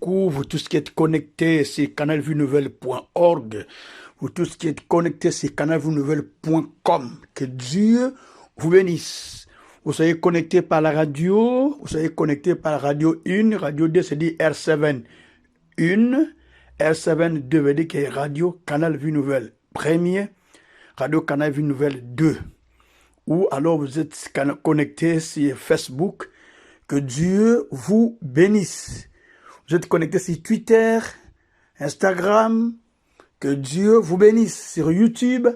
Vous tous qui êtes connectés sur canalvuenouvelle.org, vous tous qui êtes connectés sur canalvuenouvelle.com, que Dieu vous bénisse. Vous soyez connectés par la radio, vous soyez connectés par la radio 1, radio 2, c'est dit R7 1, R7 2 veut dire que radio Canal Vue Nouvelle premier, radio Canal Vue Nouvelle 2. Ou alors vous êtes connectés sur Facebook, que Dieu vous bénisse. Vous êtes connectés sur Twitter, Instagram, que Dieu vous bénisse. Sur YouTube,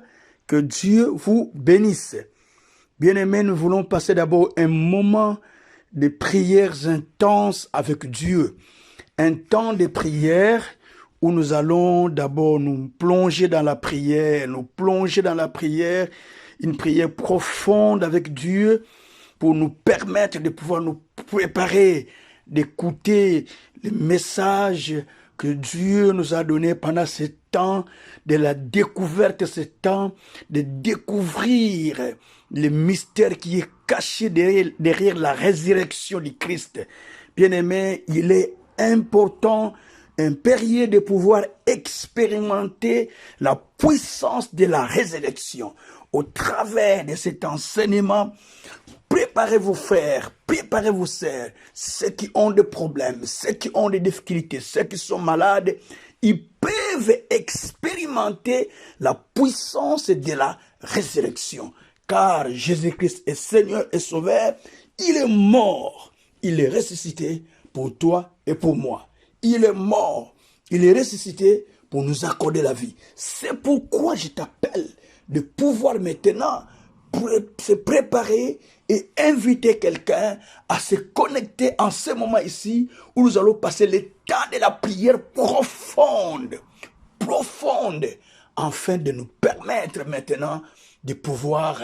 que Dieu vous bénisse. Bien-aimés, nous voulons passer d'abord un moment de prières intenses avec Dieu. Un temps de prière où nous allons d'abord nous plonger dans la prière, une prière profonde avec Dieu pour nous permettre de pouvoir nous préparer, d'écouter les messages que Dieu nous a donnés pendant ce temps de la découverte, ce temps de découvrir le mystère qui est caché derrière la résurrection du Christ. Bien-aimé, il est important, impérieux de pouvoir expérimenter la puissance de la résurrection. Au travers de cet enseignement, préparez-vous frères, préparez-vous sœurs, ceux qui ont des problèmes, ceux qui ont des difficultés, ceux qui sont malades, ils peuvent expérimenter la puissance de la résurrection. Car Jésus-Christ est Seigneur et Sauveur, il est mort, il est ressuscité pour toi et pour moi. Il est mort, il est ressuscité pour nous accorder la vie. C'est pourquoi je t'appelle de pouvoir maintenant se préparer et inviter quelqu'un à se connecter en ce moment ici où nous allons passer le temps de la prière profonde, afin de nous permettre maintenant de pouvoir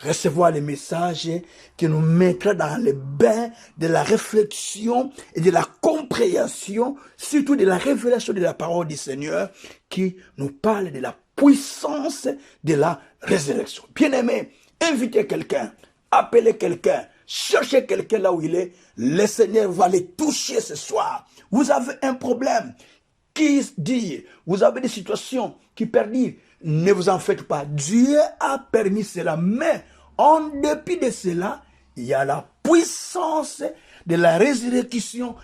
recevoir les messages qui nous mettra dans le bain de la réflexion et de la compréhension, surtout de la révélation de la parole du Seigneur qui nous parle de la puissance de la résurrection. Bien-aimé, invitez quelqu'un, appelez quelqu'un, cherchez quelqu'un là où il est. Le Seigneur va les toucher ce soir. Vous avez un problème qui dit, vous avez des situations qui perdurent. Ne vous en faites pas. Dieu a permis cela, mais en dépit de cela, il y a la puissance de la résurrection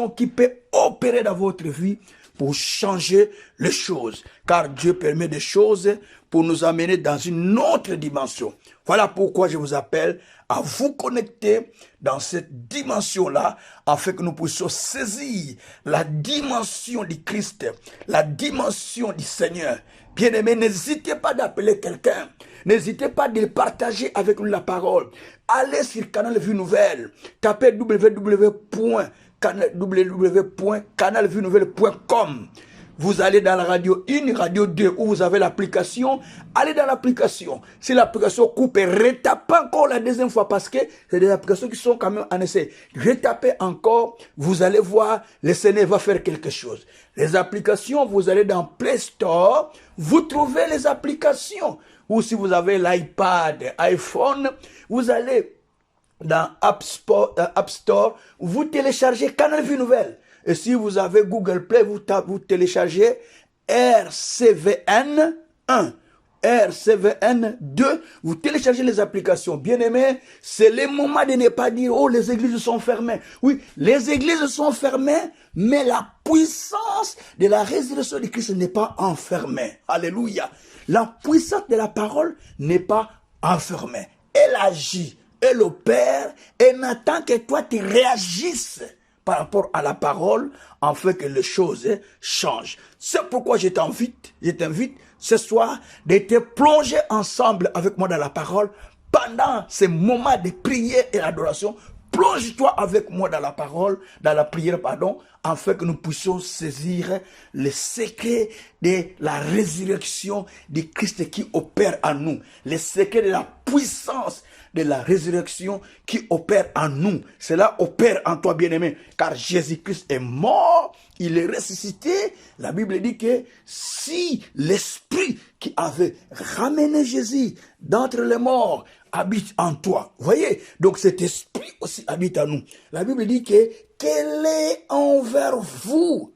qui peut opérer dans votre vie pour changer les choses. Car Dieu permet des choses pour nous amener dans une autre dimension. Voilà pourquoi je vous appelle à vous connecter dans cette dimension-là, afin que nous puissions saisir la dimension du Christ, la dimension du Seigneur. Bien-aimés, n'hésitez pas d'appeler quelqu'un. N'hésitez pas de partager avec nous la parole. Allez sur Canal Vue Nouvelle. Tapez www.canalvuenouvelle.com. Vous allez dans la radio 1, radio 2, où vous avez l'application. Allez dans l'application. Si l'application coupe, retapez encore la deuxième fois parce que c'est des applications qui sont quand même en essai. Retapez encore, vous allez voir, le Seigneur va faire quelque chose. Les applications, vous allez dans Play Store, vous trouvez les applications. Ou si vous avez l'iPad, iPhone, vous allez dans App Store, vous téléchargez Canal Vue Nouvelle. Et si vous avez Google Play, vous téléchargez RCVN 1, RCVN 2, vous téléchargez les applications. Bien-aimés, c'est le moment de ne pas dire, oh, les églises sont fermées. Oui, les églises sont fermées, mais la puissance de la résurrection de Christ n'est pas enfermée. Alléluia. La puissance de la parole n'est pas enfermée. Elle agit, elle opère, et n'attend que toi tu réagisses par rapport à la parole, afin que les choses changent. C'est pourquoi je t'invite ce soir de te plonger ensemble avec moi dans la parole pendant ces moments de prière et d'adoration. Plonge-toi avec moi dans la parole, dans la prière, afin que nous puissions saisir le secret de la résurrection du Christ qui opère en nous, le secret de la puissance de la résurrection qui opère en nous. Cela opère en toi, bien-aimé, car Jésus-Christ est mort, il est ressuscité. La Bible dit que si l'Esprit qui avait ramené Jésus d'entre les morts habite en toi, voyez, donc cet esprit aussi habite en nous. La Bible dit que quelle est envers vous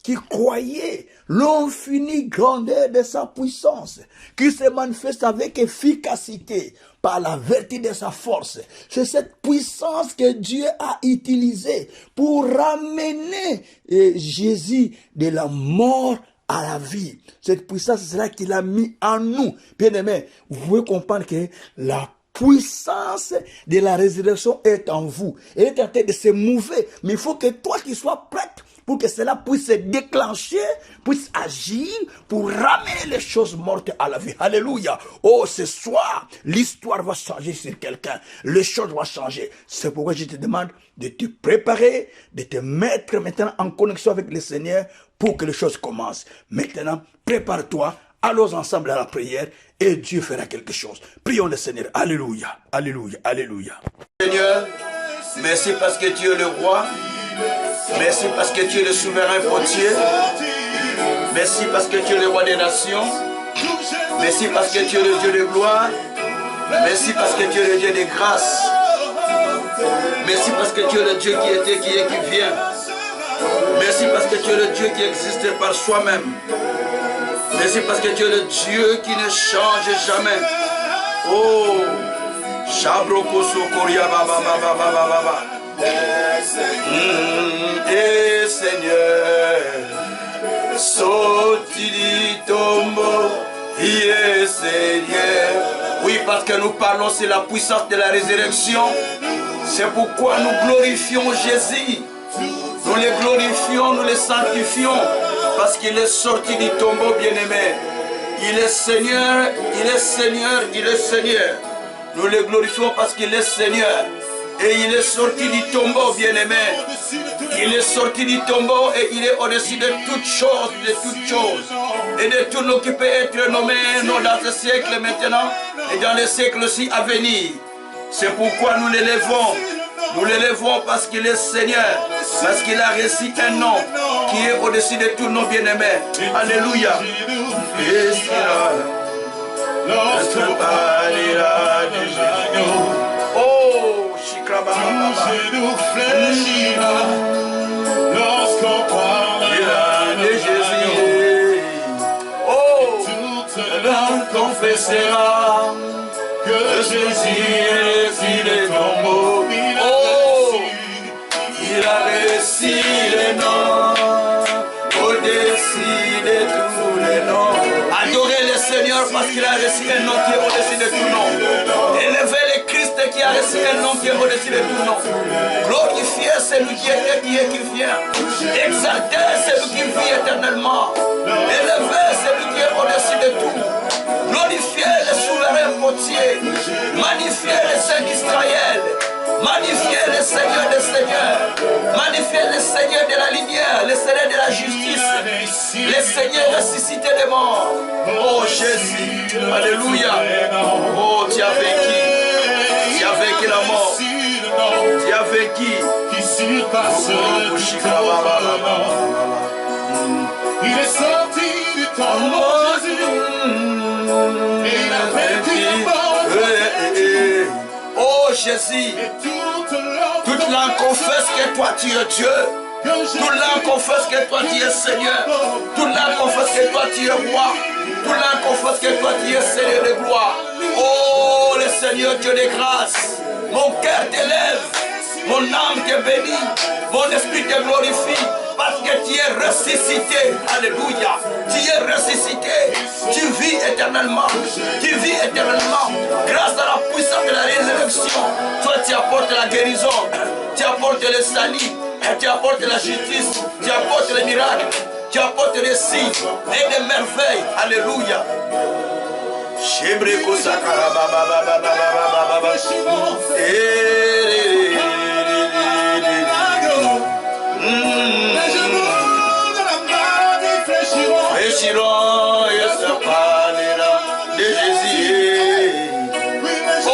qui croyez l'infinie grandeur de sa puissance, qui se manifeste avec efficacité par la vertu de sa force. C'est cette puissance que Dieu a utilisée pour ramener Jésus de la mort à la vie. Cette puissance, c'est là qu'il a mis en nous. Bien aimé, vous pouvez comprendre que la puissance de la résurrection est en vous. Elle est en train de se mouver. Mais il faut que toi, tu sois prête pour que cela puisse se déclencher, puisse agir, pour ramener les choses mortes à la vie. Alléluia. Oh, ce soir, l'histoire va changer sur quelqu'un. Les choses vont changer. C'est pourquoi je te demande de te préparer, de te mettre maintenant en connexion avec le Seigneur pour que les choses commencent. Maintenant, prépare-toi. Allons ensemble à la prière et Dieu fera quelque chose. Prions le Seigneur. Alléluia. Alléluia. Alléluia. Seigneur, merci parce que tu es le roi. Merci parce que tu es le souverain potier. Merci parce que tu es le roi des nations. Merci parce que tu es le Dieu de gloire. Merci parce que tu es le Dieu de grâce. Merci parce que tu es le Dieu qui était, qui est, qui vient. Merci parce que tu es le Dieu qui existe par soi-même. Merci parce que tu es le Dieu qui ne change jamais. Oh, Shabroko Sokoria Baba Baba Baba Baba. Et Seigneur, Sotili Tombo, et Seigneur. Oui, parce que nous parlons, c'est la puissance de la résurrection. C'est pourquoi nous glorifions Jésus. Nous les glorifions, nous les sanctifions. Parce qu'il est sorti du tombeau, bien-aimé. Il est Seigneur, il est Seigneur, il est Seigneur. Nous le glorifions parce qu'il est Seigneur. Et il est sorti du tombeau, bien-aimé. Il est sorti du tombeau et il est au-dessus de toutes choses, et de tout ce qui peut être nommé, non dans ce siècle maintenant et dans les siècles aussi à venir. C'est pourquoi nous l'élèvons. Nous l'élèvons parce qu'il est Seigneur, parce qu'il a reçu un nom qui est au-dessus de tout nom, bien-aimé. Alléluia. Oh, Shikraba. Lorsqu'on parlera de Jésus, oh, l'homme confessera que Jésus est fils de tombeau. Oh, il a reçu les noms au-dessus de tous les noms. Adorez le Seigneur parce qu'il a reçu un nom qui est au-dessus de tout nom. Élevez le Christ qui a reçu un nom qui est au-dessus de tout nom. Glorifiez celui qui était, qui est, qui vient. Exaltez celui qui vit éternellement. Élevez celui qui est au-dessus de tout. Glorifiez le souverain potier. Magnifiez le Saint d'Israël. Magnifiez le Seigneur des Seigneurs. Magnifiez le Seigneur de la lumière, le Seigneur de la justice, le Seigneur ressuscité des morts. Oh Jésus, alléluia. Oh, tu as vaincu. Tu as vaincu la mort. Tu as vaincu. Il est sorti du tombeau, Jésus. Et il a vaincu la mort. Oh Jésus, toute langue confesse que toi tu es Dieu. Toute langue confesse que toi tu es Seigneur. Toute langue confesse que toi tu es roi. Toute langue confesse que toi tu es Seigneur de gloire. Oh le Seigneur Dieu de grâce, mon cœur t'élève, mon âme te bénit, mon esprit te glorifie. Parce que tu es ressuscité, alléluia, tu es ressuscité, tu vis éternellement, grâce à la puissance de la résurrection. Toi tu apportes la guérison, tu apportes le salut, tu apportes la justice, tu apportes les miracles, tu apportes les signes et les merveilles, alléluia. Shebreko sakara baba baba baba baba. Fléchiront et se parlera de Jésus. Oh,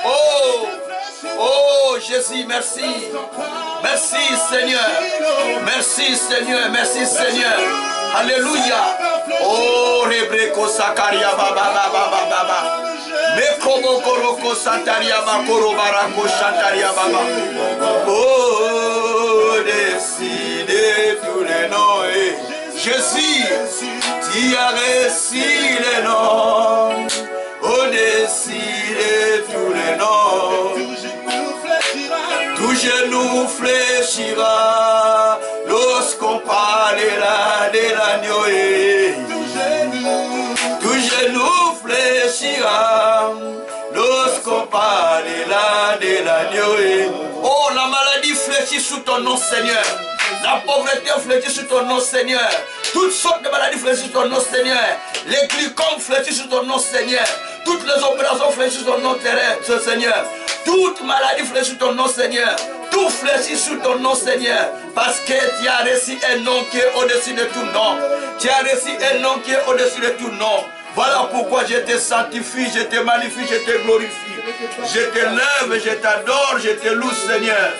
oh, oh Jésus, merci. Merci Seigneur. Merci Seigneur. Merci Seigneur. Alléluia. Oh, Rebreko Sakaria Baba Baba Baba. Mekobo Koroko Santaria Bakoro Barako Shantaria Baba. Oh. au-dessus de tous les noms. Jésus, tu as reçu les noms, au-dessus de tous les noms. Tout genou fléchira lorsqu'on parlera de l'agneau. Tout genou fléchira lorsqu'on parlera de l'agneau. Oh, la maladie fléchit sous ton nom, Seigneur. La pauvreté fléchit sous ton nom, Seigneur. Toutes sortes de maladies fléchissent sous ton nom, Seigneur. Les glycomes fléchissent sous ton nom, Seigneur. Toutes les opérations fléchissent sous ton nom, Seigneur. Toute maladie fléchit sous ton nom, Seigneur. Tout fléchit sous ton nom, Seigneur. Parce que tu as reçu un nom qui est au-dessus de tout nom. Tu as reçu un nom qui est au-dessus de tout nom. Voilà pourquoi je te sanctifie, je te magnifie, je te glorifie. Je te lève, je t'adore, je te loue, Seigneur.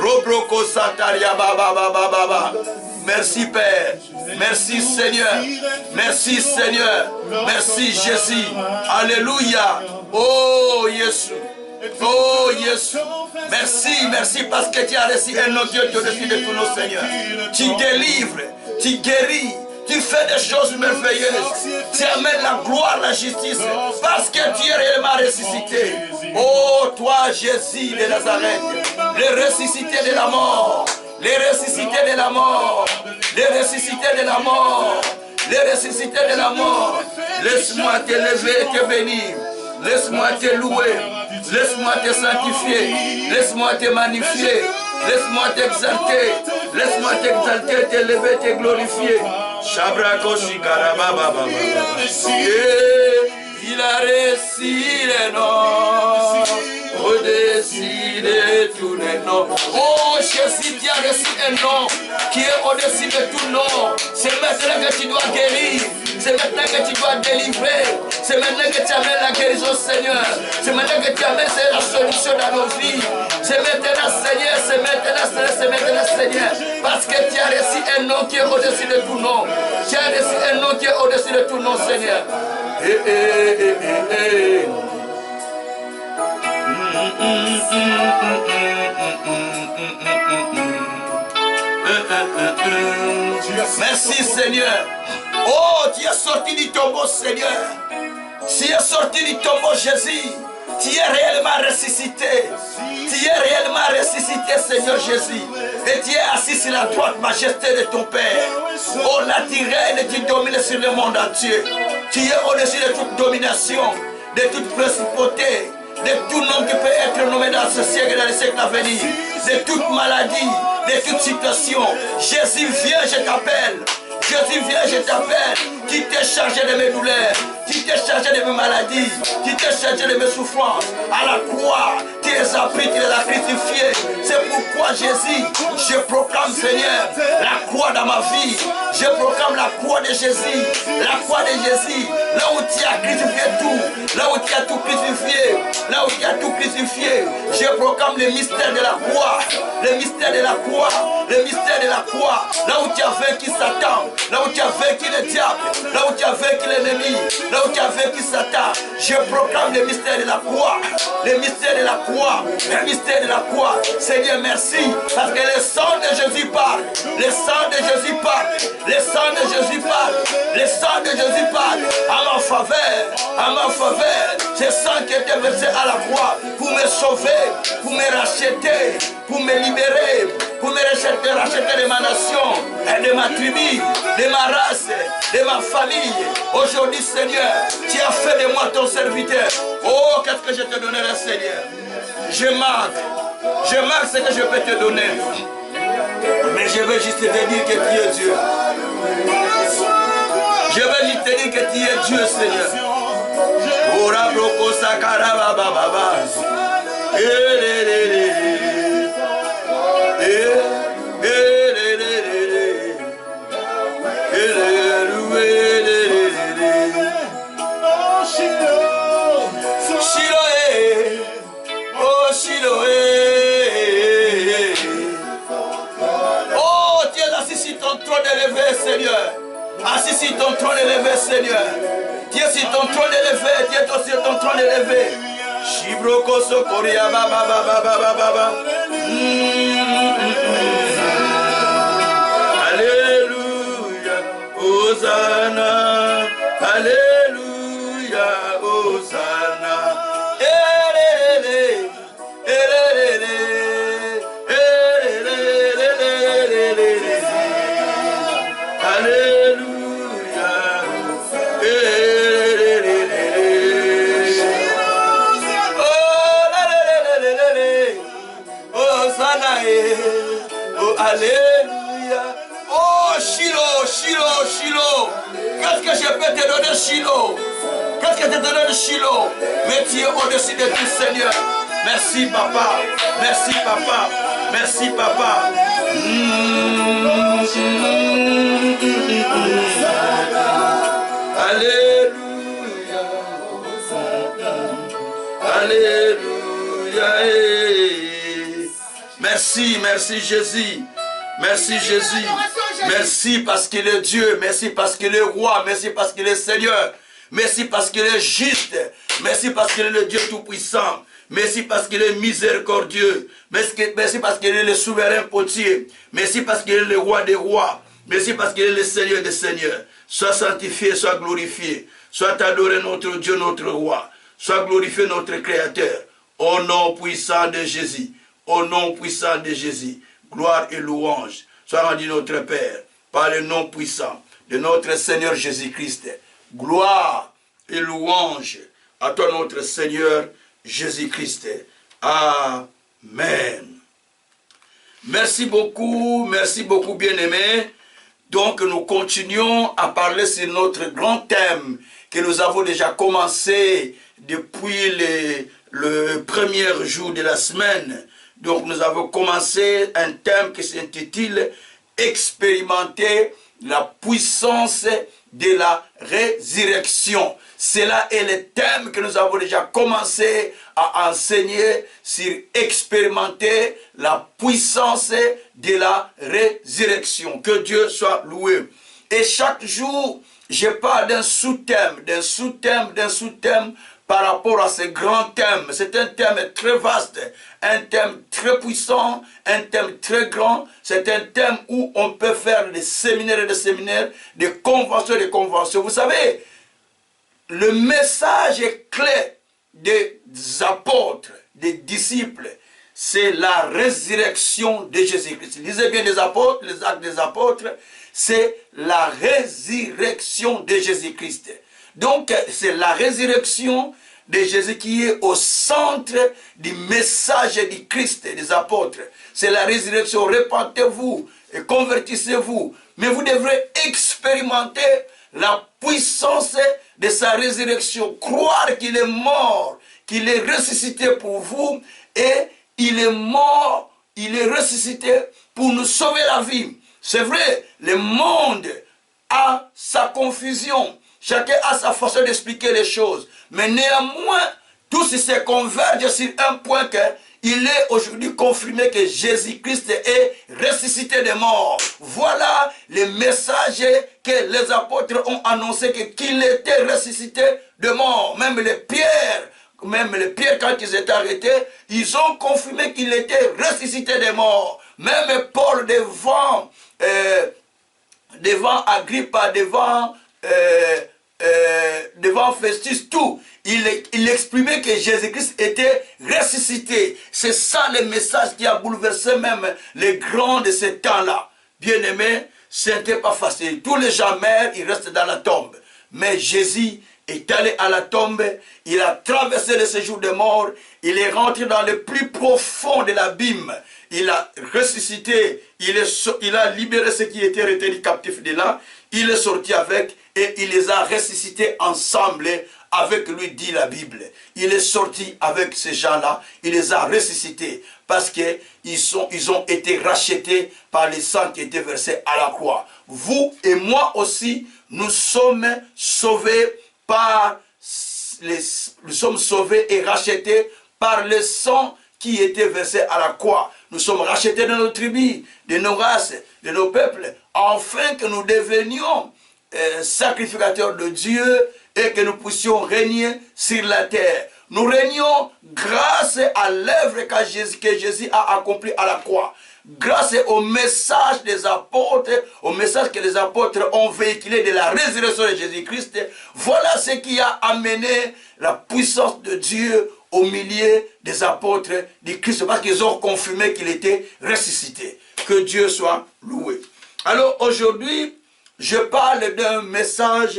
Robroko Sataria Baba Baba Baba. Merci Père, merci Seigneur, merci Seigneur, merci Jésus. Alléluia. Oh Jésus, oh Jésus. Merci, merci parce que tu as reçu un nom Dieu au-dessus de tous nos Seigneurs. Tu délivres, tu guéris. Tu fais des choses merveilleuses. Tu amènes la gloire, la justice. Parce que tu es réellement ressuscité. Oh, toi, Jésus de Nazareth, le ressuscité de la mort. Les ressuscités de la mort. Les ressuscités de la mort. Les ressuscités de la mort. Laisse-moi te lever et te bénir. Laisse-moi te louer. Laisse-moi te sanctifier. Laisse-moi te magnifier. Laisse-moi t'exalter. Laisse-moi t'exalter, te lever, te glorifier. Shabrako Shikaraba Baba. Il a reçu les noms, au-dessus de tous les noms. Oh Jésus, tu as reçu un nom qui est au-dessus de tout nom. C'est maintenant que tu dois guérir. C'est maintenant que tu dois délivrer. C'est maintenant que tu amènes la guérison, Seigneur. C'est maintenant que tu amènes la solution dans nos vies. C'est maintenant, Seigneur, c'est maintenant, Seigneur, c'est maintenant, Seigneur. Parce que tu as reçu un nom qui est au-dessus de tout nom. Tu as reçu un nom qui est au-dessus de tout nom, Seigneur. Merci Seigneur. Oh, tu es sorti du tombeau, Seigneur. Tu es sorti du tombeau, Jésus. Tu es réellement ressuscité. Tu es réellement ressuscité, Seigneur Jésus. Et tu es assis sur la droite majesté de ton Père. Oh, la tyranne et tu domines sur le monde entier. Tu es au-dessus de toute domination, de toute principauté, de tout nom qui peut être nommé dans ce siècle et dans les siècles à venir, de toute maladie, de toute situation. Jésus, viens, je t'appelle. Jésus, viens, je t'appelle. Qui t'es chargé de mes douleurs, qui t'es chargé de mes maladies, qui t'es chargé de mes souffrances. À la croix, tu les as pris, tu les as crucifiés. C'est pourquoi Jésus, je proclame, Seigneur, la croix dans ma vie. Je proclame la croix de Jésus, la croix de Jésus. Là où tu as crucifié tout, là où tu as tout crucifié, là où tu as tout crucifié. Je proclame le mystère de la croix, le mystère de la croix, le mystère de la croix. Là où tu as vaincu Satan, là où tu as vaincu le diable, là où tu as vaincu l'ennemi, là où tu as vaincu Satan, je proclame le mystère de la croix, le mystère de la croix, le mystère de la croix. Seigneur, merci, parce que le sang de Jésus parle, le sang de Jésus parle, le sang de Jésus parle, le sang de Jésus parle, à ma faveur, à ma faveur. Ce sang qui était versé à la croix pour me sauver, pour me racheter, pour me libérer, pour me racheter de ma nation, de ma tribu, de ma race, de ma famille. Aujourd'hui, Seigneur, tu as fait de moi ton serviteur. Oh, qu'est-ce que je te donnerai, Seigneur? Je manque ce que je peux te donner. Mais je veux juste te dire que tu es Dieu. Je veux juste te dire que tu es Dieu, Seigneur. Ora broko sakara baba baba. Oh, tu es assis sur ton trône élevé, Seigneur. Assis sur ton trône élevé, Seigneur. Tu es sur ton trône élevé, tu es sur ton trône élevé. Shibroko sokoria baba baba baba baba. Alléluia, Hosanna. Alléluia. Oh, Shiloh, Shiloh, Shiloh. Qu'est-ce que je peux te donner, Shiloh? Qu'est-ce que je te donne, Shiloh? Mais tu es au-dessus de tout, Seigneur. Merci, Papa. Merci, Papa. Merci, Papa. Alléluia. Alléluia. Merci, merci Jésus. Merci Jésus. Merci parce qu'il est Dieu. Merci parce qu'il est roi. Merci parce qu'il est Seigneur. Merci parce qu'il est juste. Merci parce qu'il est le Dieu Tout-Puissant. Merci parce qu'il est miséricordieux. Merci parce qu'il est le souverain potier. Merci parce qu'il est le roi des rois. Merci parce qu'il est le Seigneur des seigneurs. Sois sanctifié, sois glorifié. Sois adoré notre Dieu, notre roi. Sois glorifié notre Créateur. Au nom puissant de Jésus. Au nom puissant de Jésus. Gloire et louange. Sois rendu notre Père. Par le nom puissant de notre Seigneur Jésus-Christ. Gloire et louange à toi notre Seigneur Jésus-Christ. Amen. Merci beaucoup bien-aimés. Donc nous continuons à parler sur notre grand thème que nous avons déjà commencé depuis le premier jour de la semaine. Donc nous avons commencé un thème qui s'intitule « Expérimenter la puissance de la résurrection ». Cela est le thème que nous avons déjà commencé à enseigner sur expérimenter la puissance de la résurrection. Que Dieu soit loué. Et chaque jour, je parle d'un sous-thème, par rapport à ce grand thème. C'est un thème très vaste, un thème très puissant, un thème très grand. C'est un thème où on peut faire des séminaires, des conventions. Vous savez, le message clé des apôtres, des disciples, c'est la résurrection de Jésus-Christ. Lisez bien les apôtres, les actes des apôtres, c'est la résurrection de Jésus-Christ. Donc, c'est la résurrection de Jésus qui est au centre du message du Christ et des apôtres. C'est la résurrection. Repentez-vous et convertissez-vous. Mais vous devrez expérimenter la puissance de sa résurrection. Croire qu'il est mort, qu'il est ressuscité pour vous et il est mort, il est ressuscité pour nous sauver la vie. C'est vrai, le monde a sa confusion. Chacun a sa façon d'expliquer les choses. Mais néanmoins, tous se convergent sur un point qu'il est aujourd'hui confirmé que Jésus-Christ est ressuscité des morts. Voilà le message que les apôtres ont annoncé qu'il était ressuscité de mort. Même les pierres, quand ils étaient arrêtés, ils ont confirmé qu'il était ressuscité des morts. Même Paul devant Agrippa, devant Festus, tout, il exprimait que Jésus-Christ était ressuscité. C'est ça le message qui a bouleversé même les grands de ce temps-là. Bien-aimés, ce n'était pas facile. Tous les gens meurent, ils restent dans la tombe. Mais Jésus est allé à la tombe, il a traversé le séjour des morts, il est rentré dans le plus profond de l'abîme. Il a ressuscité, il a libéré ceux qui étaient retenus captifs de là, il est sorti avec et il les a ressuscités ensemble avec lui, dit la Bible. Il est sorti avec ces gens-là, il les a ressuscités parce qu'ils ont été rachetés par le sang qui était versé à la croix. Vous et moi aussi, nous sommes sauvés nous sommes sauvés et rachetés par le sang qui était versé à la croix. Nous sommes rachetés de nos tribus, de nos races, de nos peuples, afin que nous devenions sacrificateurs de Dieu et que nous puissions régner sur la terre. Nous régnons grâce à l'œuvre que Jésus a accomplie à la croix. grâce au message des apôtres, au message que les apôtres ont véhiculé de la résurrection de Jésus-Christ, voilà ce qui a amené la puissance de Dieu au milieu des apôtres du Christ, parce qu'ils ont confirmé qu'il était ressuscité. Que Dieu soit loué. Alors aujourd'hui, je parle d'un message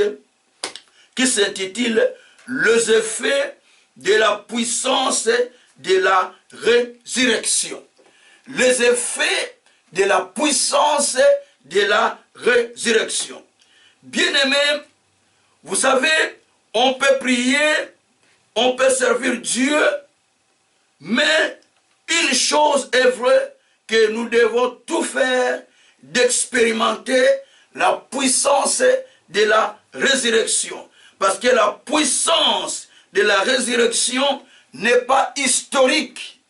qui s'intitule « Les effets de la puissance de la résurrection ». Les effets de la puissance de la résurrection. Bien-aimés, vous savez, on peut prier, on peut servir Dieu, mais une chose est vraie, que nous devons tout faire d'expérimenter la puissance de la résurrection. Parce que la puissance de la résurrection n'est pas historique,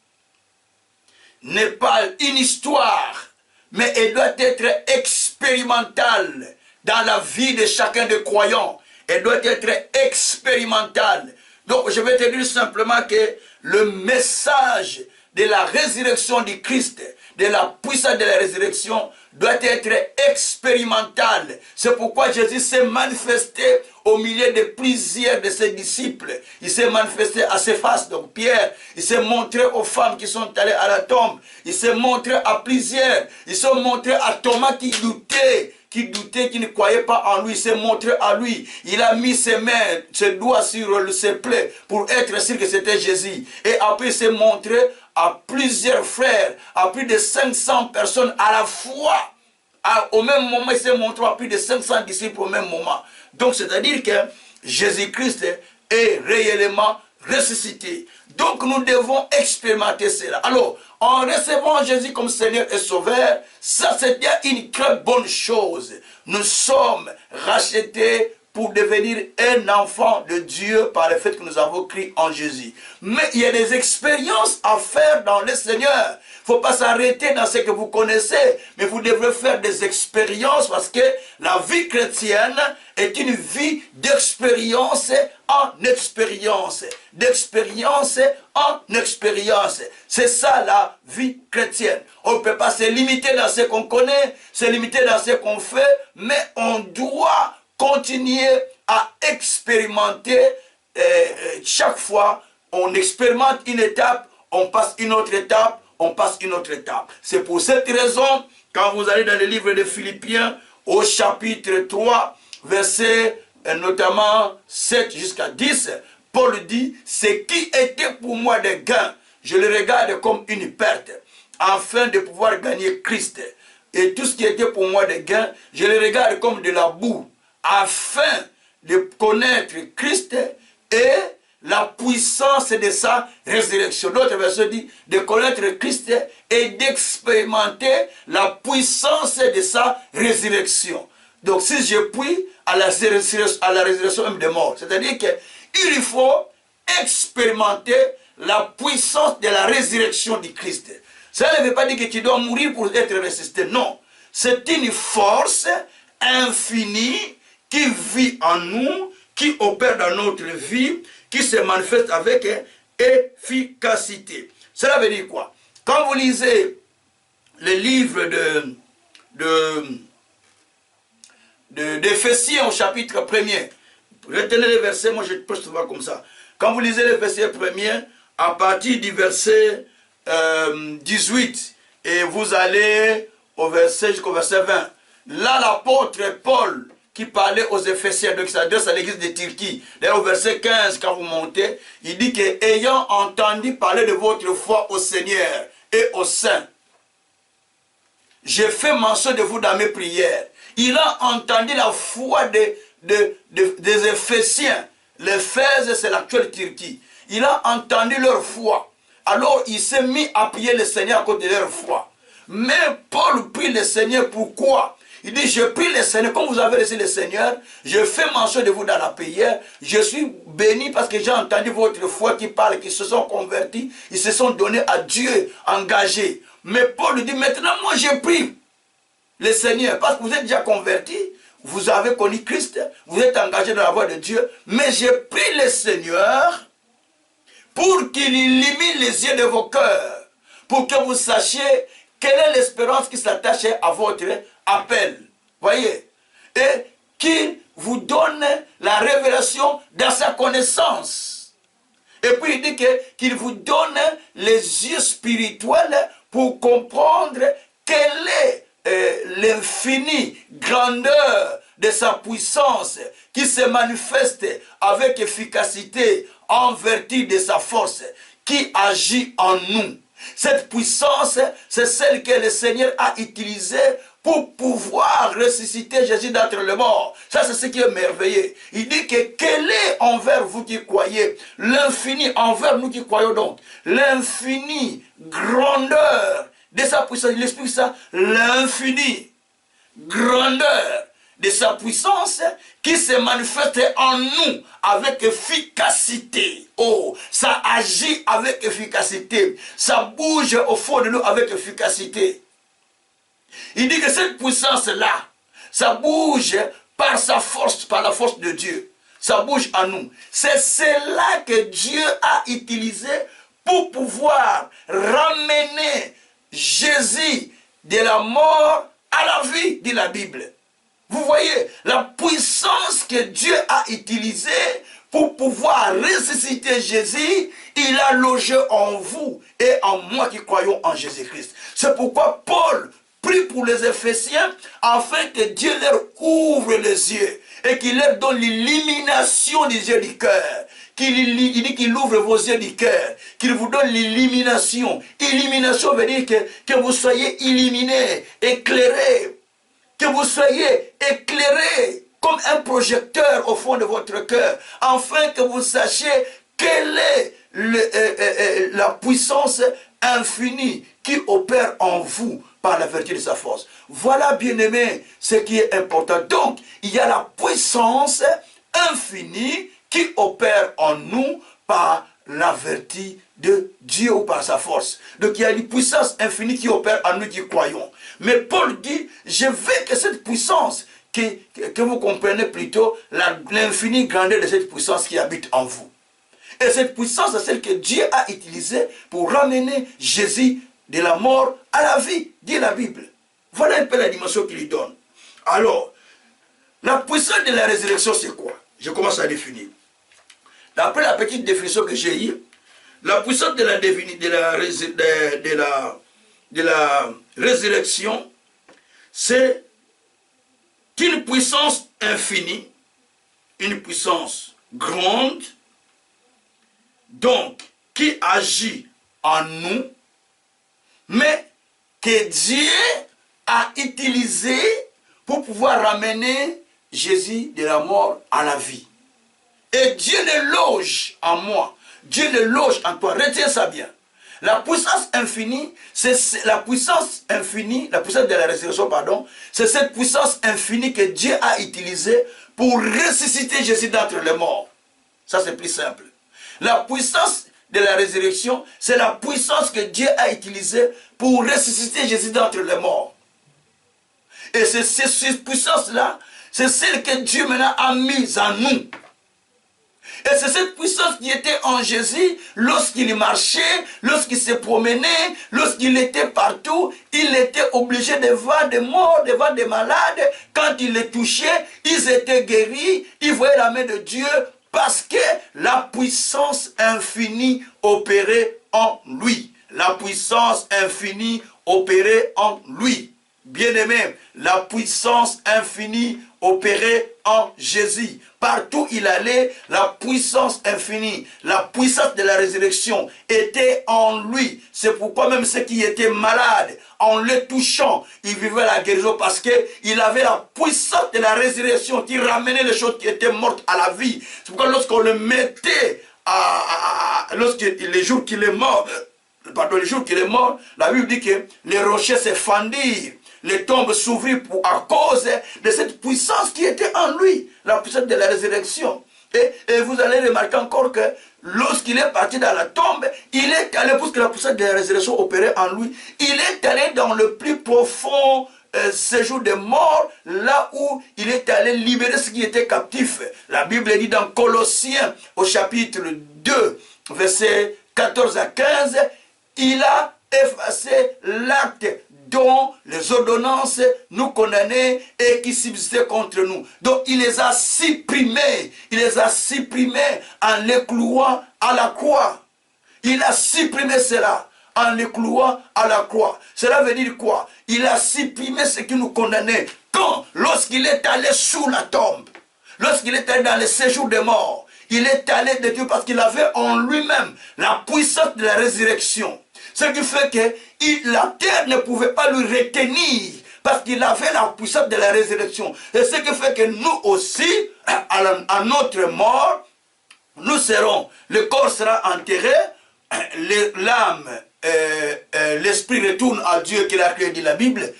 n'est pas une histoire, mais elle doit être expérimentale dans la vie de chacun des croyants. Elle doit être expérimentale. Donc je vais te dire simplement que le message de la résurrection du Christ, de la puissance de la résurrection, doit être expérimental. C'est pourquoi Jésus s'est manifesté au milieu de plusieurs de ses disciples. Il s'est manifesté à ses faces, donc Pierre. Il s'est montré aux femmes qui sont allées à la tombe. Il s'est montré à plusieurs. Il s'est montré à Thomas qui doutait, qui ne croyait pas en lui. Il s'est montré à lui. Il a mis ses mains, ses doigts sur ses plaies pour être sûr que c'était Jésus. Et après il s'est montré à plusieurs frères, à plus de 500 personnes à la fois. Au même moment, il s'est montré à plus de 500 disciples au même moment. Donc, c'est-à-dire que Jésus-Christ est réellement ressuscité. Donc, nous devons expérimenter cela. Alors, en recevant Jésus comme Seigneur et Sauveur, ça, c'est bien une très bonne chose. Nous sommes rachetés pour devenir un enfant de Dieu par le fait que nous avons cru en Jésus. Mais il y a des expériences à faire dans le Seigneur. Il ne faut pas s'arrêter dans ce que vous connaissez, mais vous devrez faire des expériences parce que la vie chrétienne est une vie d'expérience en expérience. D'expérience en expérience. C'est ça la vie chrétienne. On ne peut pas se limiter dans ce qu'on connaît, se limiter dans ce qu'on fait, mais on doit continuer à expérimenter. Chaque fois, on expérimente une étape, on passe une autre étape, on passe une autre étape. C'est pour cette raison, quand vous allez dans le livre de Philippiens, au chapitre 3, verset notamment 7 jusqu'à 10, Paul dit, ce qui était pour moi des gains, je le regarde comme une perte, afin de pouvoir gagner Christ. Et tout ce qui était pour moi des gains, je le regarde comme de la boue, afin de connaître Christ et la puissance de sa résurrection. L'autre verset dit de connaître Christ et d'expérimenter la puissance de sa résurrection. Donc si je puis à la résurrection même des morts, c'est-à-dire qu'il faut expérimenter la puissance de la résurrection du Christ. Ça ne veut pas dire que tu dois mourir pour être ressuscité. Non, c'est une force infinie qui vit en nous, qui opère dans notre vie, qui se manifeste avec efficacité. Cela veut dire quoi? Quand vous lisez le livre d'Éphésiens au chapitre 1er, retenez les versets, moi je peux souvent comme ça. Quand vous lisez l'Éphésiens 1er, à partir du verset 18, et vous allez au verset jusqu'au verset 20, là l'apôtre Paul, qui parlait aux Éphésiens, donc il s'adresse à l'église de Turquie. D'ailleurs, au verset 15, quand vous montez, il dit que, ayant entendu parler de votre foi au Seigneur et au Saint, j'ai fait mention de vous dans mes prières. Il a entendu la foi des Éphésiens. L'Éphèse, c'est l'actuelle Turquie. Il a entendu leur foi. Alors, il s'est mis à prier le Seigneur à cause de leur foi. Mais Paul prie le Seigneur, pourquoi? Il dit, je prie le Seigneur, comme vous avez reçu le Seigneur, je fais mention de vous dans la prière, je suis béni parce que j'ai entendu votre foi qui parle, qui se sont convertis, ils se sont donnés à Dieu, engagés. Mais Paul dit, maintenant moi je prie le Seigneur, parce que vous êtes déjà convertis, vous avez connu Christ, vous êtes engagés dans la voie de Dieu, mais je prie le Seigneur pour qu'il illumine les yeux de vos cœurs, pour que vous sachiez quelle est l'espérance qui s'attache à votre appel. Voyez. Et qu'il vous donne la révélation dans sa connaissance. Et puis il dit qu'il vous donne les yeux spirituels pour comprendre quelle est l'infinie grandeur de sa puissance qui se manifeste avec efficacité en vertu de sa force qui agit en nous. Cette puissance, c'est celle que le Seigneur a utilisée pour pouvoir ressusciter Jésus d'entre les morts. Ça, c'est ce qui est merveilleux. Il dit que quel est envers vous qui croyez, l'infini envers nous qui croyons donc, l'infini grandeur de sa puissance. Il explique ça, l'infini grandeur de sa puissance qui se manifeste en nous avec efficacité. Oh, ça agit avec efficacité. Ça bouge au fond de nous avec efficacité. Il dit que cette puissance-là, ça bouge par sa force, par la force de Dieu. Ça bouge en nous. C'est cela que Dieu a utilisé pour pouvoir ramener Jésus de la mort à la vie, dit la Bible. Vous voyez, la puissance que Dieu a utilisée pour pouvoir ressusciter Jésus, il a logé en vous et en moi qui croyons en Jésus-Christ. C'est pourquoi Paul prie pour les Éphésiens afin que Dieu leur ouvre les yeux et qu'il leur donne l'illumination des yeux du cœur. Il dit qu'il ouvre vos yeux du cœur, qu'il vous donne l'illumination. Illumination veut dire que vous soyez illuminés, éclairés, que vous soyez éclairés comme un projecteur au fond de votre cœur, afin que vous sachiez quelle est la puissance infinie qui opère en vous par la vertu de sa force. Voilà, bien-aimés, ce qui est important. Donc, il y a la puissance infinie qui opère en nous par la vertu de Dieu ou par sa force. Donc il y a une puissance infinie qui opère en nous qui croyons. Mais Paul dit, je veux que cette puissance, que vous compreniez plutôt l'infinie grandeur de cette puissance qui habite en vous. Et cette puissance, c'est celle que Dieu a utilisée pour ramener Jésus de la mort à la vie, dit la Bible. Voilà un peu la dimension qu'il lui donne. Alors, la puissance de la résurrection, c'est quoi? Je commence à définir. D'après la petite définition que j'ai eue, la puissance de la résurrection, c'est une puissance infinie, une puissance grande, donc qui agit en nous, mais que Dieu a utilisé pour pouvoir ramener Jésus de la mort à la vie. Et Dieu le loge en moi. Dieu le loge en toi. Retiens ça bien. La puissance infinie, c'est la puissance infinie, la puissance de la résurrection, pardon, c'est cette puissance infinie que Dieu a utilisée pour ressusciter Jésus d'entre les morts. Ça, c'est plus simple. La puissance de la résurrection, c'est la puissance que Dieu a utilisée pour ressusciter Jésus d'entre les morts. Et c'est cette puissance-là, c'est celle que Dieu maintenant a mise en nous. Et c'est cette puissance qui était en Jésus lorsqu'il marchait, lorsqu'il se promenait, lorsqu'il était partout. Il était obligé de voir des morts, de voir des malades. Quand il les touchait, ils étaient guéris. Ils voyaient la main de Dieu parce que la puissance infinie opérait en lui. La puissance infinie opérait en lui. Bien-aimé, la puissance infinie opérait en Jésus. Partout il allait, la puissance infinie, la puissance de la résurrection était en lui. C'est pourquoi même ceux qui étaient malades, en les touchant, ils vivaient la guérison parce qu'il avait la puissance de la résurrection qui ramenait les choses qui étaient mortes à la vie. C'est pourquoi lorsqu'on le mettait, les jours qu'il est mort, la Bible dit que les rochers se fendirent. Les tombes s'ouvrirent à cause de cette puissance qui était en lui, la puissance de la résurrection. Et vous allez remarquer encore que lorsqu'il est parti dans la tombe, il est allé, puisque la puissance de la résurrection opérait en lui, il est allé dans le plus profond séjour des morts, là où il est allé libérer ce qui était captif. La Bible dit dans Colossiens, au chapitre 2, versets 14 à 15, il a effacé l'acte dont les ordonnances nous condamnaient et qui subsistaient contre nous. Donc il les a supprimés. Il les a supprimés en les clouant à la croix. Il a supprimé cela en les clouant à la croix. Cela veut dire quoi? Il a supprimé ce qui nous condamnait. Quand? Lorsqu'il est allé sous la tombe. Lorsqu'il est allé dans le séjour des morts. Il est allé de Dieu parce qu'il avait en lui-même la puissance de la résurrection. Ce qui fait que la terre ne pouvait pas lui retenir parce qu'il avait la puissance de la résurrection. Et ce qui fait que nous aussi, à notre mort, nous serons, le corps sera enterré, l'âme, l'esprit retourne à Dieu qu'il a créé, dit la Bible,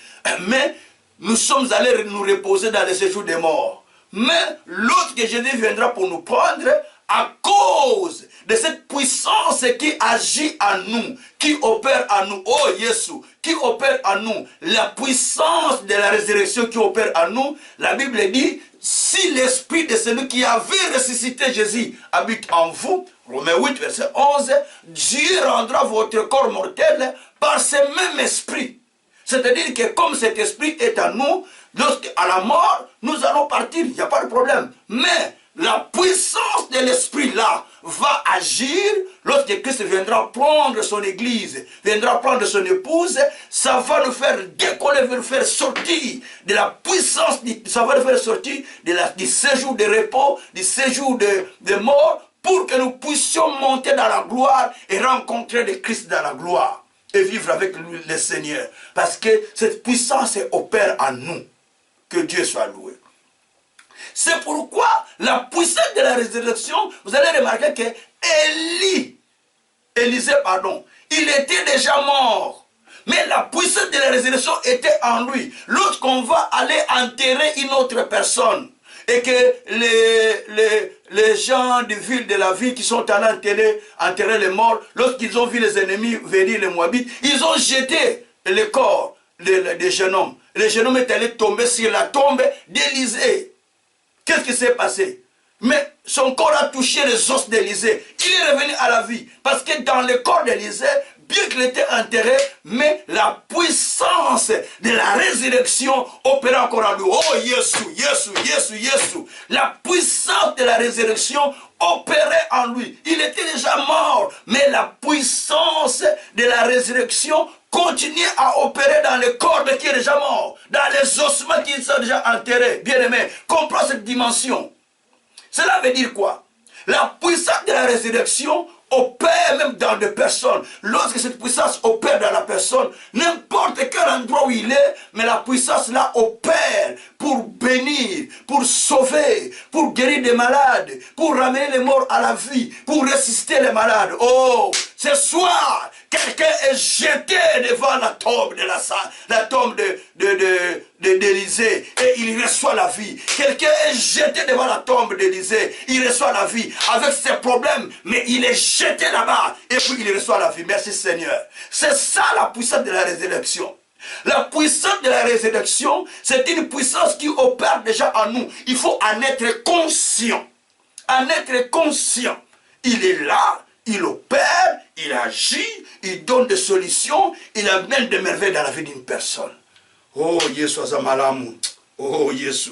mais nous sommes allés nous reposer dans le séjour des morts. Mais lorsque Jésus viendra pour nous prendre, à cause de cette puissance qui agit en nous, qui opère en nous, oh Jésus, qui opère en nous, la puissance de la résurrection qui opère en nous, la Bible dit, si l'esprit de celui qui avait ressuscité Jésus habite en vous, Romains 8, verset 11, Dieu rendra votre corps mortel par ce même esprit. C'est-à-dire que comme cet esprit est en nous, lorsqu'à la mort, nous allons partir, il n'y a pas de problème. Mais la puissance de l'esprit là va agir lorsque Christ viendra prendre son église, viendra prendre son épouse, ça va nous faire décoller, va nous faire sortir de la puissance, ça va nous faire sortir du séjour de repos, du séjour de mort, pour que nous puissions monter dans la gloire et rencontrer le Christ dans la gloire et vivre avec lui le Seigneur. Parce que cette puissance opère en nous. Que Dieu soit loué. C'est pourquoi la puissance de la résurrection, vous allez remarquer que Élisée, il était déjà mort. Mais la puissance de la résurrection était en lui. Lorsqu'on va aller enterrer une autre personne, et que les gens de la ville qui sont allés enterrer les morts, lorsqu'ils ont vu les ennemis venir, les Moabites, ils ont jeté le corps des jeunes hommes. Le jeune homme est allé tomber sur la tombe d'Élisée. Qu'est-ce qui s'est passé? Mais son corps a touché les os d'Élisée. Il est revenu à la vie. Parce que dans le corps d'Élisée, bien qu'il était enterré, mais la puissance de la résurrection opérait encore en lui. Oh, Jésus. La puissance de la résurrection opérait en lui. Il était déjà mort, mais la puissance de la résurrection continuait à opérer dans le corps de qui est déjà mort, dans les ossements qui sont déjà enterrés. Bien aimé, comprends cette dimension. Cela veut dire quoi? La puissance de la résurrection opère même dans des personnes. Lorsque cette puissance opère dans la personne, n'importe quel endroit où il est, mais la puissance là opère pour bénir, pour sauver, pour guérir des malades, pour ramener les morts à la vie, pour ressusciter les malades. Oh, ce soir, quelqu'un est jeté devant la tombe d'Élisée et il reçoit la vie. Quelqu'un est jeté devant la tombe d'Élisée, il reçoit la vie avec ses problèmes, mais il est jeté là-bas et puis il reçoit la vie. Merci Seigneur. C'est ça la puissance de la résurrection. La puissance de la résurrection, c'est une puissance qui opère déjà en nous. Il faut en être conscient. En être conscient. Il est là, il opère, il agit, il donne des solutions, il amène des merveilles dans la vie d'une personne. Oh, Jésus, Azamalamu. Oh, Jésus.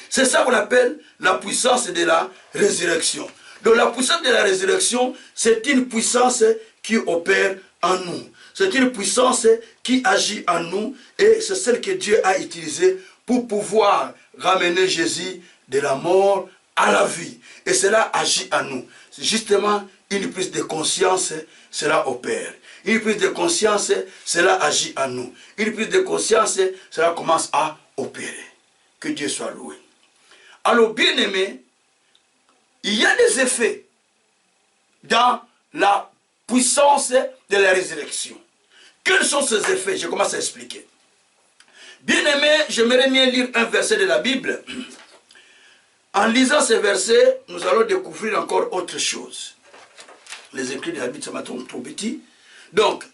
C'est ça qu'on appelle la puissance de la résurrection. Donc la puissance de la résurrection, c'est une puissance qui opère en nous. C'est une puissance qui agit en nous et c'est celle que Dieu a utilisée pour pouvoir ramener Jésus de la mort à la vie. Et cela agit en nous. C'est justement une prise de conscience, cela opère. Une prise de conscience, cela agit en nous. Une prise de conscience, cela commence à opérer. Que Dieu soit loué. Alors, bien aimé, il y a des effets dans la puissance de la résurrection. Quels sont ces effets? Je commence à expliquer. Bien aimé, j'aimerais bien lire un verset de la Bible. En lisant ces versets, nous allons découvrir encore autre chose. Les écrits de la Bible, ça m'a trop petit. Donc,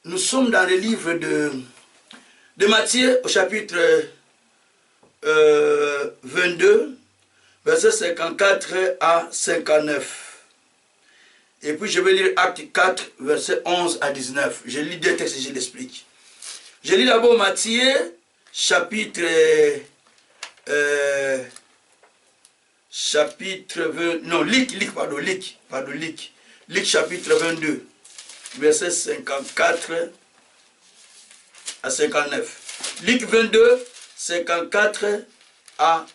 nous sommes dans le livre de Matthieu, au chapitre 22, versets 54 à 59. Et puis je vais lire Acte 4, versets 11 à 19. Je lis deux textes et je l'explique. Je lis d'abord Matthieu, chapitre 20, non, Luc, chapitre 22, verset 54 à 59. Luc 22, 54 à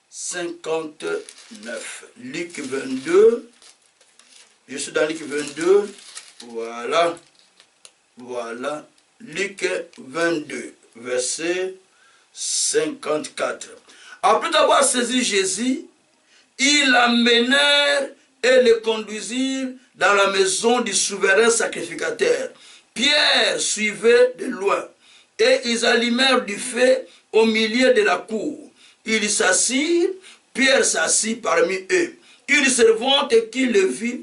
59. Luc 22, je suis dans Luc 22, voilà, Luc 22, verset 54. Après avoir saisi Jésus, ils l'emmenèrent et le conduisirent dans la maison du souverain sacrificateur. Pierre suivait de loin, et ils allumèrent du feu au milieu de la cour. Ils s'assirent, Pierre s'assit parmi eux. Une servante qui le vit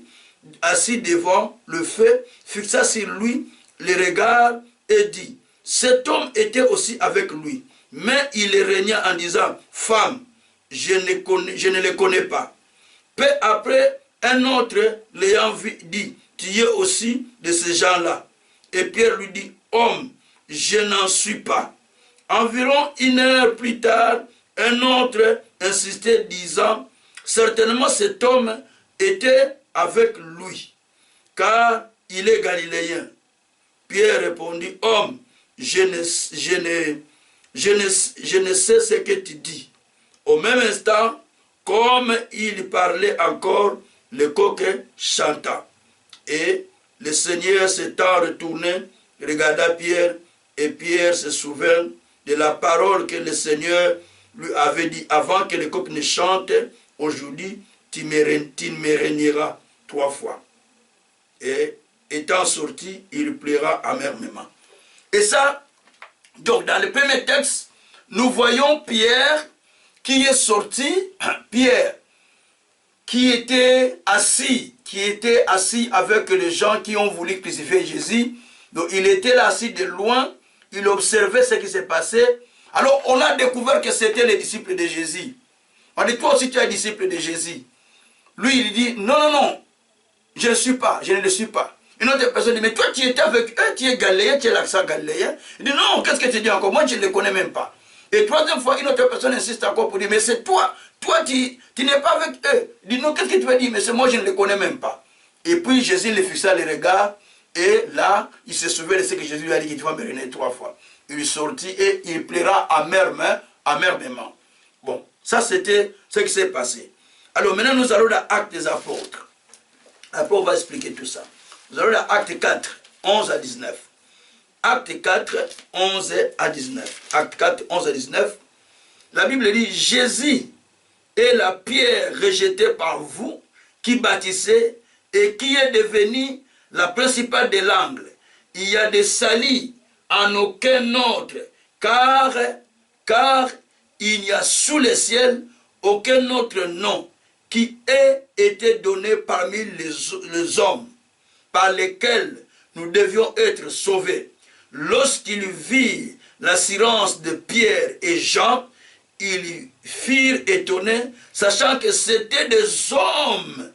assis devant le feu fixa sur lui le regard et dit: cet homme était aussi avec lui. Mais il régna en disant: femme, je ne le connais pas. Peu après, un autre l'ayant vu dit: tu es aussi de ces gens-là. Et Pierre lui dit: homme, je n'en suis pas. Environ une heure plus tard, un autre insistait, disant: certainement cet homme était avec lui, car il est galiléen. Pierre répondit: homme, je ne sais ce que tu dis. Au même instant, comme il parlait encore, le coq chanta. Et le Seigneur s'étant retourné, regarda Pierre, et Pierre se souvint de la parole que le Seigneur lui avait dit: avant que le coq ne chante, aujourd'hui tu me régneras 3 fois. Et étant sorti, il pleura amèrement. Et ça, donc dans le premier texte, nous voyons Pierre qui est sorti, Pierre qui était assis avec les gens qui ont voulu crucifier Jésus. Donc il était là assis de loin, il observait ce qui s'est passé. Alors on a découvert que c'était les disciples de Jésus. On dit: toi aussi tu es disciple de Jésus. Lui il dit: non, je ne suis pas, je ne le suis pas. Une autre personne dit: mais toi tu étais avec eux, tu es galiléen, tu es l'accent galiléen. Il dit: non, qu'est-ce que tu dis encore? Moi je ne les connais même pas. Et troisième fois, une autre personne insiste encore pour dire: mais c'est toi tu n'es pas avec eux. Il dit: non, qu'est-ce que tu veux dire? Mais c'est moi, je ne les connais même pas. Et puis Jésus le fixa les regards, et là, il se souvient de ce que Jésus lui a dit: qu'il va me régner 3 fois. Il est sorti et il pleura amèrement. Bon, ça c'était ce qui s'est passé. Alors maintenant, nous allons dans Actes des Apôtres. Après, on va expliquer tout ça. Nous allons dans Acte 4, 11 à 19. Acte 4, 11 à 19. Acte 4, 11 à 19. La Bible dit: Jésus est la pierre rejetée par vous qui bâtissez et qui est devenue la principale de l'angle. Il y a des salis en aucun autre, car il n'y a sous le ciel aucun autre nom qui ait été donné parmi les hommes par lesquels nous devions être sauvés. Lorsqu'ils virent l'assurance de Pierre et Jean, ils furent étonnés, sachant que c'était des hommes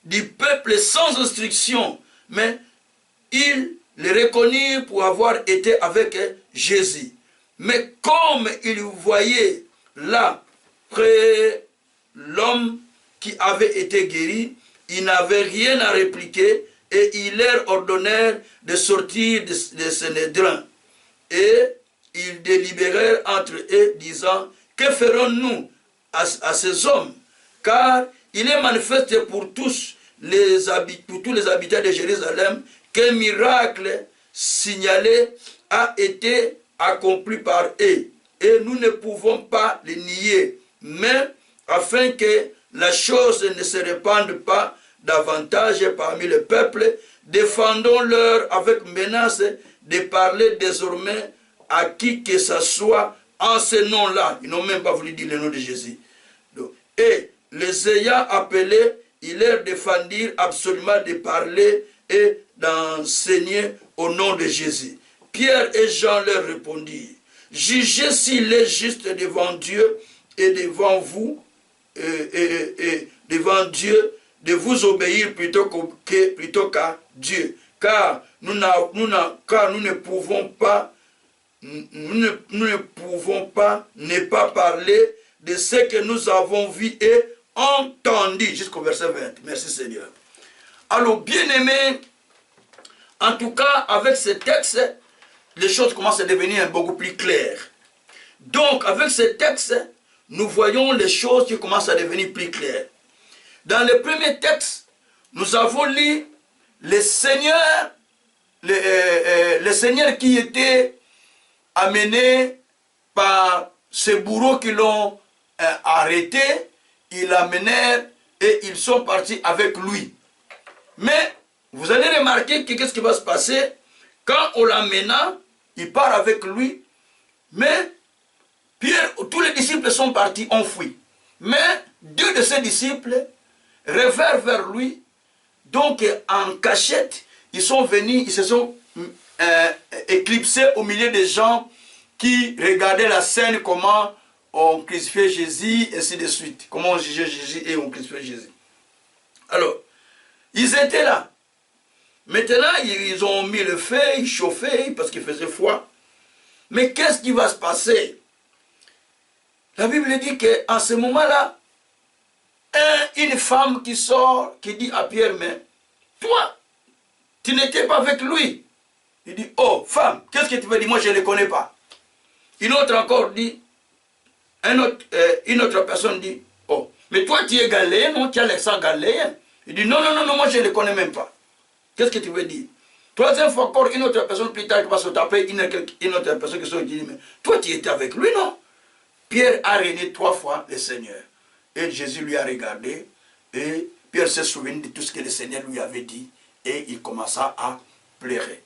du peuple sans instruction, mais ils les reconnurent pour avoir été avec Jésus. Mais comme ils voyaient là près l'homme qui avait été guéri, ils n'avaient rien à répliquer et ils leur ordonnèrent de sortir de Sanhédrin. Et ils délibérèrent entre eux, disant: que ferons-nous à ces hommes? Car il est manifeste pour tous les habitants de Jérusalem qu'un miracle signalé a été accompli par eux. Et nous ne pouvons pas le nier. Mais afin que la chose ne se répande pas davantage parmi le peuple, défendons-leur avec menace de parler désormais à qui que ce soit en ce nom-là. Ils n'ont même pas voulu dire le nom de Jésus. Et les ayant appelés, ils leur défendirent absolument de parler et d'enseigner au nom de Jésus. Pierre et Jean leur répondirent: jugez s'il est juste devant Dieu et devant vous, et devant Dieu de vous obéir plutôt qu'à Dieu. Car nous ne pouvons pas ne pas parler de ce que nous avons vu et entendu. Jusqu'au verset 20. Merci Seigneur. Alors, bien-aimés, en tout cas, avec ce texte, les choses commencent à devenir beaucoup plus claires. Donc, avec ce texte, nous voyons les choses qui commencent à devenir plus claires. Dans le premier texte, nous avons lu les seigneurs qui étaient amenés par ces bourreaux qui l'ont arrêté. Ils l'amenèrent et ils sont partis avec lui. Mais vous allez remarquer que qu'est-ce qui va se passer quand on l'amena, il part avec lui, mais Pierre, tous les disciples sont partis, ont fui. Mais 2 de ses disciples revinrent vers lui, donc en cachette, ils sont venus, ils se sont éclipsés au milieu des gens qui regardaient la scène, comment on crucifiait Jésus, et ainsi de suite. Comment on jugeait Jésus et on crucifiait Jésus. Alors, ils étaient là. Maintenant, ils ont mis le feu, ils chauffaient parce qu'il faisait froid. Mais qu'est-ce qui va se passer? La Bible dit qu'en ce moment-là, une femme qui sort, qui dit à Pierre, mais toi, tu n'étais pas avec lui. Il dit, oh femme, qu'est-ce que tu veux dire? Moi je ne le connais pas. Une autre encore dit, une autre personne dit, oh, mais toi tu es ghaléen, non? Tu as l'accent ghaléen. Il dit, non, moi je ne le connais même pas. Qu'est-ce que tu veux dire? Troisième fois encore, une autre personne plus tard qui va se taper, une autre personne qui se dit, mais toi tu étais avec lui, non? Pierre a régné 3 fois le Seigneur. Et Jésus lui a regardé. Et Pierre s'est souvenu de tout ce que le Seigneur lui avait dit. Et il commença à pleurer.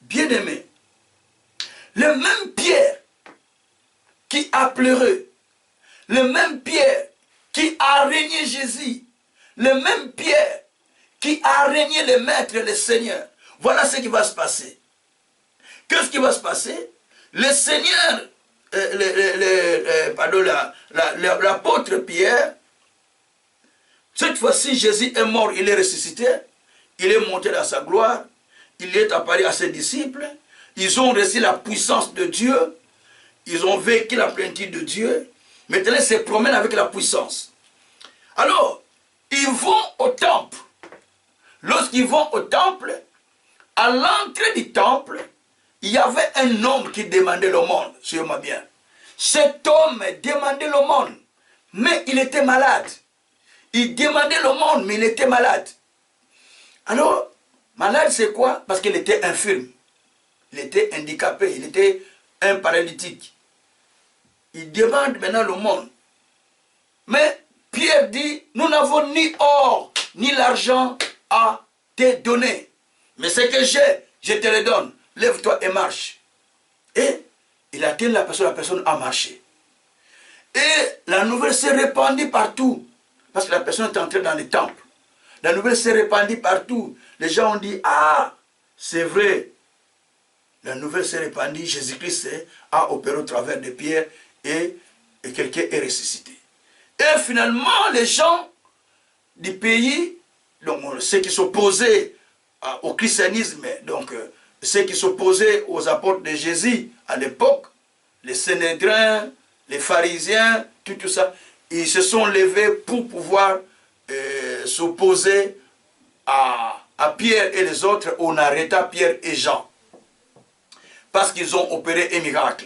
Bien-aimé, le même Pierre qui a pleuré, le même Pierre qui a régné Jésus, le même Pierre qui a régné le Maître et le Seigneur. Voilà ce qui va se passer. Qu'est-ce qui va se passer? Le Seigneur, l'apôtre Pierre, cette fois-ci Jésus est mort, il est ressuscité, il est monté dans sa gloire, il est apparu à ses disciples, ils ont reçu la puissance de Dieu, ils ont vécu la plénitude de Dieu, maintenant ils se promènent avec la puissance. Alors, ils vont au temple. Lorsqu'ils vont au temple, à l'entrée du temple, il y avait un homme qui demandait l'aumône, suivez-moi bien. Cet homme demandait l'aumône, mais il était malade. Il demandait l'aumône, mais il était malade. Alors, malade c'est quoi? Parce qu'il était infirme. Il était handicapé, il était un paralytique. Il demande maintenant l'aumône. Mais Pierre dit, nous n'avons ni or, ni l'argent à te donner. Mais ce que j'ai, je te le donne. Lève-toi et marche. Et il atteint la personne a marché. Et la nouvelle s'est répandue partout. Parce que la personne est entrée dans le temple. La nouvelle s'est répandue partout. Les gens ont dit, ah, c'est vrai. La nouvelle s'est répandue, Jésus-Christ a opéré au travers de Pierre et quelqu'un est ressuscité. Et finalement, les gens du pays, donc ceux qui s'opposaient au christianisme, donc ceux qui s'opposaient aux apôtres de Jésus à l'époque, les Sénédrins, les pharisiens, tout ça, ils se sont levés pour pouvoir s'opposer à Pierre et les autres. On arrêta Pierre et Jean parce qu'ils ont opéré un miracle.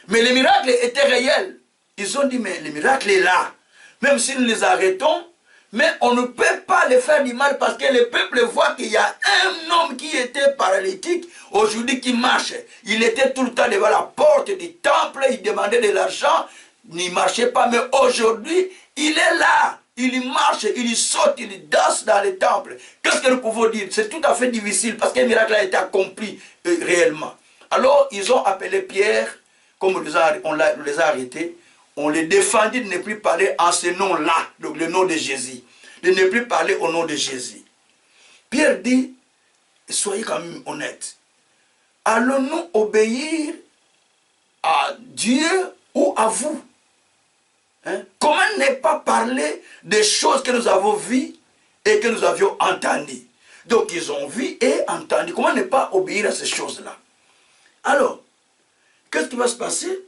Mais le miracle était réel. Ils ont dit, mais le miracle est là. Même si nous les arrêtons, mais on ne peut pas les faire du mal parce que le peuple voit qu'il y a un homme qui était paralytique, aujourd'hui qui marche. Il était tout le temps devant la porte du temple, il demandait de l'argent, il ne marchait pas, mais aujourd'hui, il est là. Il marche, il saute, il danse dans le temple. Qu'est-ce que nous pouvons dire? C'est tout à fait difficile parce que le miracle a été accompli réellement. Alors, ils ont appelé Pierre, comme on les a arrêtés, on les défendit de ne plus parler en ce nom-là, donc le nom de Jésus. De ne plus parler au nom de Jésus. Pierre dit, soyez quand même honnêtes. Allons-nous obéir à Dieu ou à vous? Hein? Comment ne pas parler des choses que nous avons vues et que nous avions entendues? Donc ils ont vu et entendu. Comment ne pas obéir à ces choses-là? Alors, qu'est-ce qui va se passer?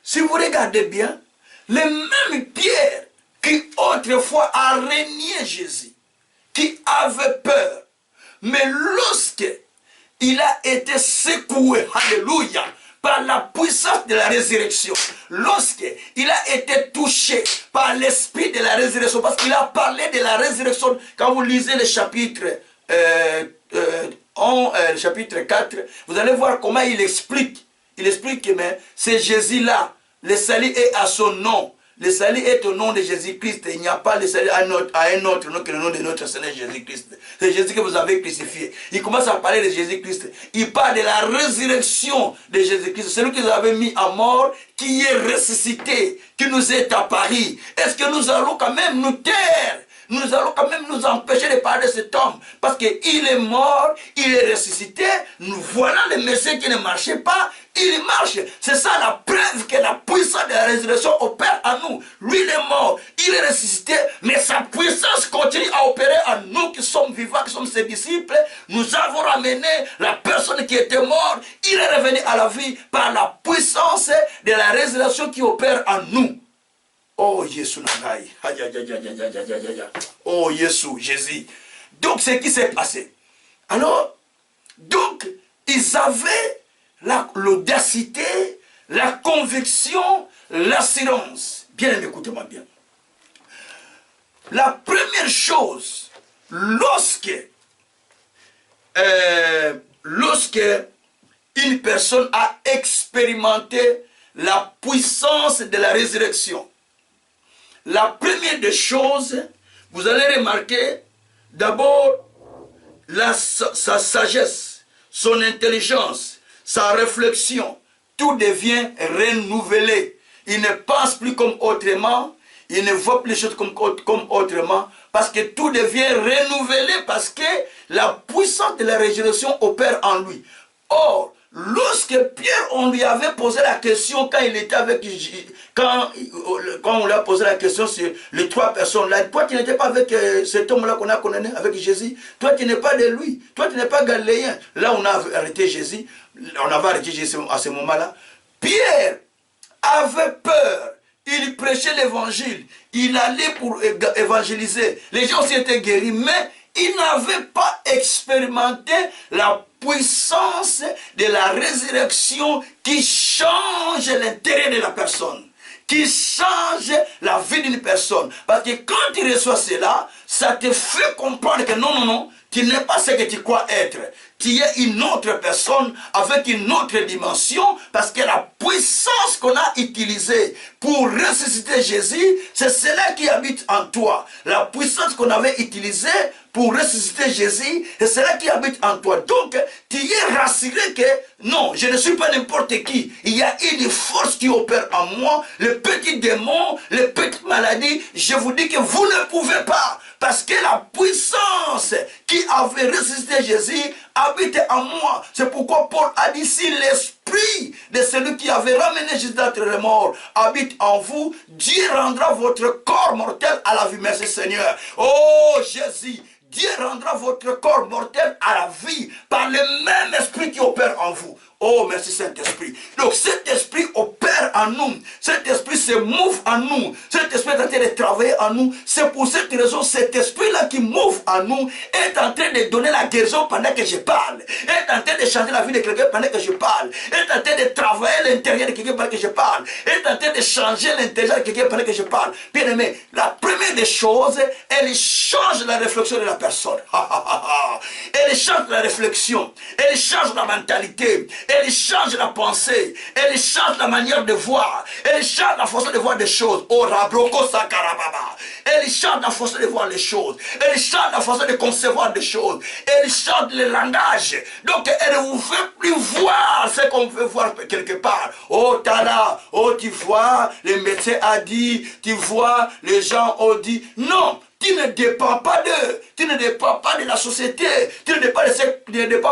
Si vous regardez bien, les mêmes Pierre qui autrefois a régné Jésus, qui avait peur, mais lorsque il a été secoué, alléluia, par la puissance de la résurrection, lorsqu'il a été touché par l'esprit de la résurrection, parce qu'il a parlé de la résurrection, quand vous lisez le chapitre, le chapitre 4, vous allez voir comment il explique. Il explique que c'est Jésus-là, le salut est à son nom. Le salut est au nom de Jésus-Christ. Il n'y a pas le salut à un autre nom que le nom de notre Seigneur Jésus-Christ. C'est Jésus que vous avez crucifié. Il commence à parler de Jésus-Christ. Il parle de la résurrection de Jésus-Christ. Celui que vous avez mis à mort, qui est ressuscité, qui nous est apparu. Est-ce que nous allons quand même nous taire? Nous allons quand même nous empêcher de parler de cet homme. Parce qu'il est mort, il est ressuscité. Nous voilà le Messie qui ne marchait pas. Il marche. C'est ça la preuve que la puissance de la résurrection opère en nous. Lui, il est mort, il est ressuscité, mais sa puissance continue à opérer en nous qui sommes vivants, qui sommes ses disciples. Nous avons ramené la personne qui était morte. Il est revenu à la vie par la puissance de la résurrection qui opère en nous. Oh, Jésus, oh, Jésus, Jésus. Donc, c'est ce qui s'est passé. Alors, donc, ils avaient l'audacité, la conviction, l'assurance. Bien, écoutez-moi bien. La première chose, lorsque une personne a expérimenté la puissance de la résurrection, la première des choses, vous allez remarquer d'abord sa sagesse, son intelligence, sa réflexion, tout devient renouvelé. Il ne pense plus comme autrement, il ne voit plus les choses comme autrement, parce que tout devient renouvelé, parce que la puissance de la résurrection opère en lui. Or, lorsque Pierre, on lui avait posé la question, quand il était avec quand on lui a posé la question sur les trois personnes là, toi tu n'étais pas avec cet homme là qu'on a condamné avec Jésus, toi tu n'es pas de lui, toi tu n'es pas galiléen. Là on a arrêté Jésus, on avait arrêté Jésus à ce moment là. Pierre avait peur, il prêchait l'évangile, il allait pour évangéliser, les gens aussi étaient guéris, mais il n'avait pas expérimenté la puissance de la résurrection qui change l'intérieur de la personne, qui change la vie d'une personne. Parce que quand tu reçois cela, ça te fait comprendre que non, non, non, tu n'es pas ce que tu crois être. Tu es une autre personne avec une autre dimension, parce que la puissance qu'on a utilisée pour ressusciter Jésus, c'est cela qui habite en toi. La puissance qu'on avait utilisée pour ressusciter Jésus, c'est cela qui habite en toi. Donc, tu es rassuré que non, je ne suis pas n'importe qui. Il y a une force qui opère en moi, les petits démons, les petites maladies. Je vous dis que vous ne pouvez pas, parce que la puissance qui avait ressuscité Jésus habite en moi. C'est pourquoi Paul a dit, si l'esprit de celui qui avait ramené Jésus d'entre les morts habite en vous, Dieu rendra votre corps mortel à la vie. Merci Seigneur. Oh Jésus, Dieu rendra votre corps mortel à la vie par le même esprit qui opère en vous. Oh, merci Saint-Esprit. Donc cet esprit opère en nous. Cet esprit se mouve en nous. Cet esprit est en train de travailler en nous. C'est pour cette raison, cet esprit-là qui mouve en nous est en train de donner la guérison pendant que je parle. Est en train de changer la vie de quelqu'un pendant que je parle. Est en train de travailler l'intérieur de quelqu'un pendant que je parle. Est en train de changer l'intérieur de quelqu'un pendant que je parle. Bien aimé, la première des choses, elle change la réflexion de la personne. Elle change la réflexion. Elle change la mentalité. Elle change la pensée, elle change la manière de voir, elle change la façon de voir des choses. Oh, Rabroko Sakarababa. Elle change la façon de voir les choses, elle change la façon de concevoir des choses, elle change le langage. Donc, elle ne vous fait plus voir ce qu'on veut voir quelque part. Oh, Tala, oh, tu vois, le médecin a dit, tu vois, les gens ont dit. Non. tu ne dépends pas d'eux, tu ne dépends pas de la société, tu ne dépends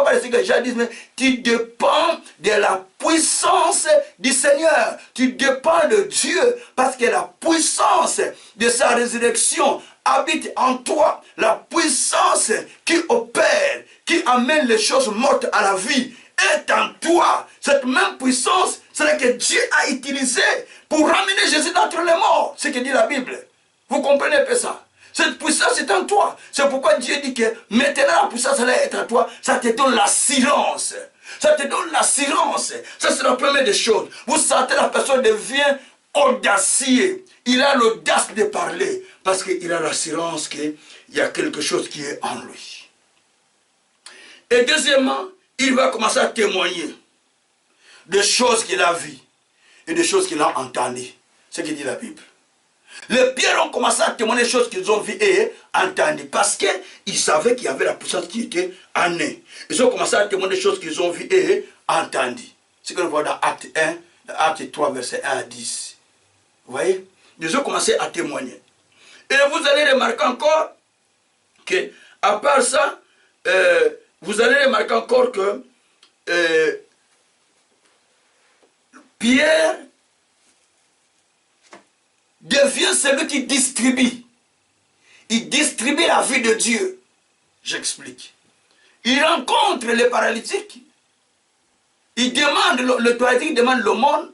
pas de ce que les gens disent, mais tu dépends de la puissance du Seigneur. Tu dépends de Dieu parce que la puissance de sa résurrection habite en toi. La puissance qui opère, qui amène les choses mortes à la vie est en toi. Cette même puissance, c'est ce que Dieu a utilisée pour ramener Jésus d'entre les morts. C'est ce que dit la Bible. Vous comprenez un peu ça? Cette puissance est en toi. C'est pourquoi Dieu dit que maintenant la puissance elle est en toi. Ça te donne l'assurance. Ça te donne l'assurance. Ça c'est la première des choses. Vous sentez la personne devient audacieux. Il a l'audace de parler parce qu'il a l'assurance qu'il y a quelque chose qui est en lui. Et deuxièmement, il va commencer à témoigner des choses qu'il a vues et des choses qu'il a entendues. C'est ce que dit la Bible. Les pierres ont commencé à témoigner des choses qu'ils ont vues et entendues parce qu'ils savaient qu'il y avait la puissance qui était en eux. Ils ont commencé à témoigner des choses qu'ils ont vues et entendues. C'est ce que nous voyons dans Acte 1, dans Acte 3, verset 1 à 10. Vous voyez? Ils ont commencé à témoigner. Et vous allez remarquer encore que, à part ça, vous allez remarquer encore que Pierre devient celui qui distribue. Il distribue la vie de Dieu. J'explique. Il rencontre les paralytiques. Il demande, le paralytique demande l'aumône.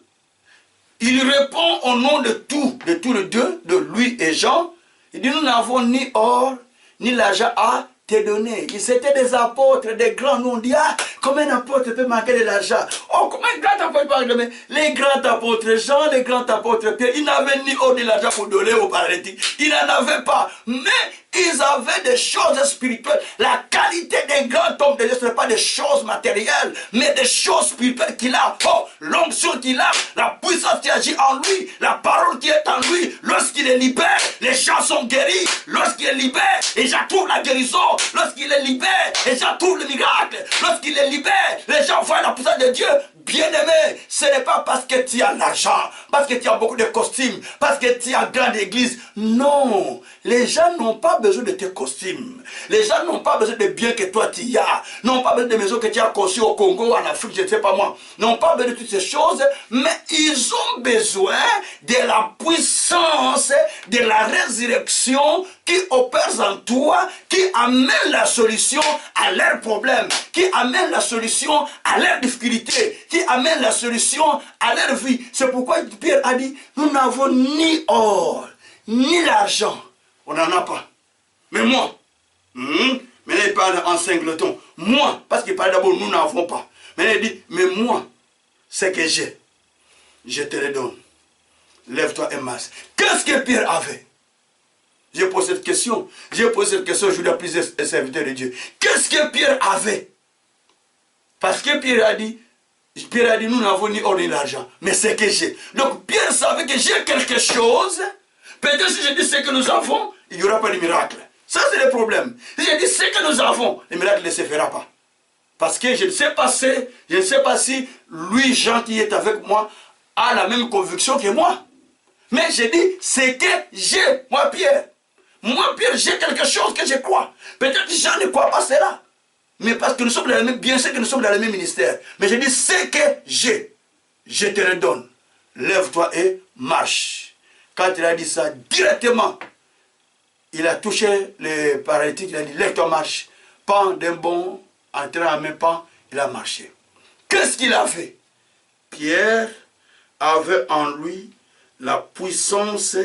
Il répond au nom de tous les deux, de lui et Jean. Il dit, nous n'avons ni or, ni l'argent à te donner. Ils étaient des apôtres, des grands. Nous on dit, ah, comment un apôtre peut manquer de l'argent? Oh, comment un grand apôtre peut manquer? Les grands apôtres Jean, les grands apôtres Pierre, ils n'avaient ni or ni l'argent pour donner aux paralytiques. Ils n'en avaient pas. Mais ils avaient des choses spirituelles. La qualité d'un grand homme de Dieu, ce n'est pas des choses matérielles, mais des choses spirituelles qu'il a. Oh, l'onction qu'il a, la puissance qui agit en lui, la parole qui est en lui. Lorsqu'il est libéré, les gens sont guéris. Lorsqu'il est libéré, les gens trouvent la guérison. Lorsqu'il est libéré, les gens trouvent le miracle. Lorsqu'il est libéré, les gens voient la puissance de Dieu. Bien-aimé, ce n'est pas parce que tu as l'argent, parce que tu as beaucoup de costumes, parce que tu as une grande église. Non, les gens n'ont pas besoin de tes costumes. Les gens n'ont pas besoin de biens que toi tu as. N'ont pas besoin de maisons que tu as conçues au Congo, en Afrique, je ne sais pas moi. N'ont pas besoin de toutes ces choses, mais ils ont besoin de la puissance de la résurrection qui opère en toi, qui amène la solution à leurs problèmes, qui amène la solution à leurs difficultés, qui amène la solution à leur vie. C'est pourquoi Pierre a dit, nous n'avons ni or, ni l'argent. On n'en a pas. Mais moi, mais là il parle en singleton. Moi, parce qu'il parle d'abord, nous n'avons pas. Mais là il dit, mais moi, ce que j'ai, je te le donne. Lève-toi et marche. Qu'est-ce que Pierre avait? J'ai posé cette question. J'ai posé cette question aujourd'hui à plusieurs serviteurs de Dieu. Qu'est-ce que Pierre avait? Parce que Pierre a dit, nous n'avons ni or ni l'argent. Mais c'est que j'ai. Donc Pierre savait que j'ai quelque chose. Peut-être si je dis ce que nous avons, il n'y aura pas de miracle. Ça c'est le problème. Si je dis ce que nous avons, le miracle ne se fera pas. Parce que je ne sais pas si lui, Jean qui est avec moi, a la même conviction que moi. Mais je dis, c'est que j'ai, moi Pierre. Moi Pierre, j'ai quelque chose que je crois. Peut-être que Jean ne croit pas cela. Mais parce que nous sommes dans le même, bien sûr que nous sommes dans le même ministère. Mais je dis, ce que j'ai, je te le donne. Lève-toi et marche. Quand il a dit ça, directement, il a touché le paralytique, il a dit, lève-toi, marche. Pas d'un bon, entrant en même pas, il a marché. Qu'est-ce qu'il a fait? Pierre avait en lui la puissance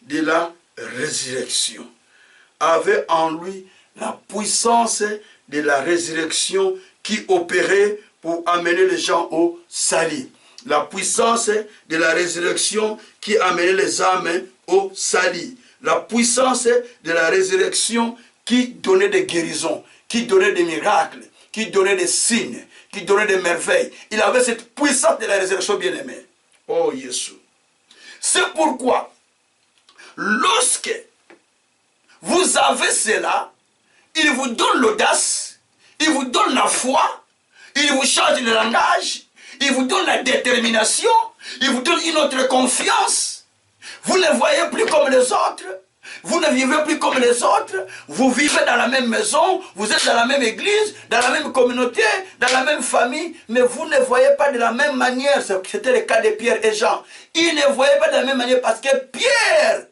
de la résurrection. Avait en lui la puissance de la résurrection qui opérait pour amener les gens au salut. La puissance de la résurrection qui amenait les âmes au salut. La puissance de la résurrection qui donnait des guérisons, qui donnait des miracles, qui donnait des signes, qui donnait des merveilles. Il avait cette puissance de la résurrection bien-aimée. Oh Jésus. C'est pourquoi, lorsque vous avez cela, il vous donne l'audace, il vous donne la foi, il vous change le langage, il vous donne la détermination, il vous donne une autre confiance. Vous ne les voyez plus comme les autres, Vous ne vivez plus comme les autres. Vous vivez dans la même maison. Vous êtes dans la même église, dans la même communauté, dans la même famille. Mais vous ne voyez pas de la même manière. C'était le cas de Pierre et Jean. Ils ne voyaient pas de la même manière parce que Pierre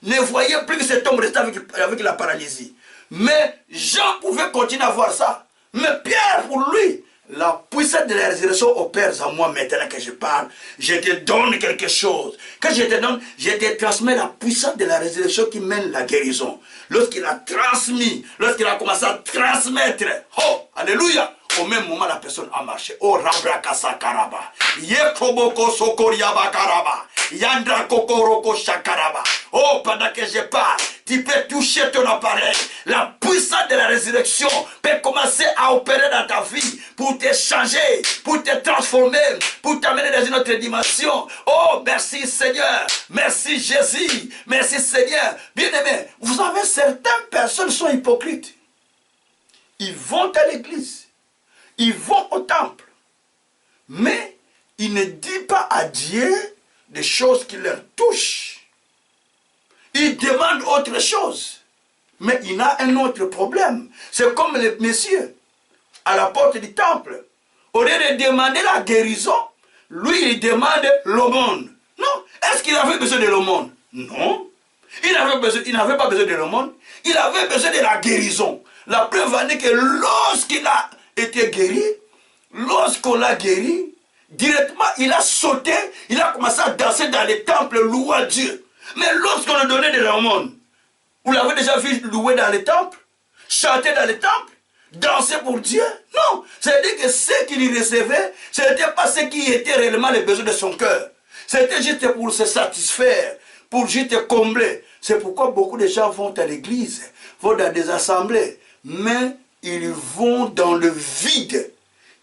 ne voyait plus que cet homme restait avec la paralysie. Mais Jean pouvait continuer à voir ça. Mais Pierre, pour lui, la puissance de la résurrection opère en moi maintenant que je parle. Je te donne quelque chose. Quand je te donne, je te transmets la puissance de la résurrection qui mène la guérison. Lorsqu'il a transmis, lorsqu'il a commencé à transmettre, oh, alléluia, au même moment la personne a marché. Oh, Rabrakasa Karaba, Yekroboko Sokoriaba Karaba, Yandra Kokoroko Shakaraba. Oh, pendant que je parle, tu peux toucher ton appareil. La puissance de la résurrection peut commencer à opérer dans ta vie pour te changer, pour te transformer, pour t'amener dans une autre dimension. Oh, merci Seigneur, merci Jésus, merci Seigneur. Bien-aimé, vous savez, certaines personnes sont hypocrites. Ils vont à l'église, ils vont au temple, mais ils ne disent pas à Dieu des choses qui leur touchent. Ils demandent autre chose. Mais il a un autre problème. C'est comme le monsieur à la porte du temple. Au lieu de demander la guérison, lui il demande l'aumône. Non. Est-ce qu'il avait besoin de l'aumône? Non. Il n'avait pas besoin de l'aumône. Il avait besoin de la guérison. La preuve en est que lorsqu'il a été guéri, lorsqu'on l'a guéri, directement il a sauté, il a commencé à danser dans les temples, louant Dieu. Mais lorsqu'on lui donnait de l'aumône, vous l'avez déjà vu louer dans les temples, chanter dans les temples, danser pour Dieu? Non. C'est-à-dire que ce qu'il recevait, ce n'était pas ce qui était réellement les besoins de son cœur. C'était juste pour se satisfaire, pour juste combler. C'est pourquoi beaucoup de gens vont à l'église, vont dans des assemblées, mais ils vont dans le vide.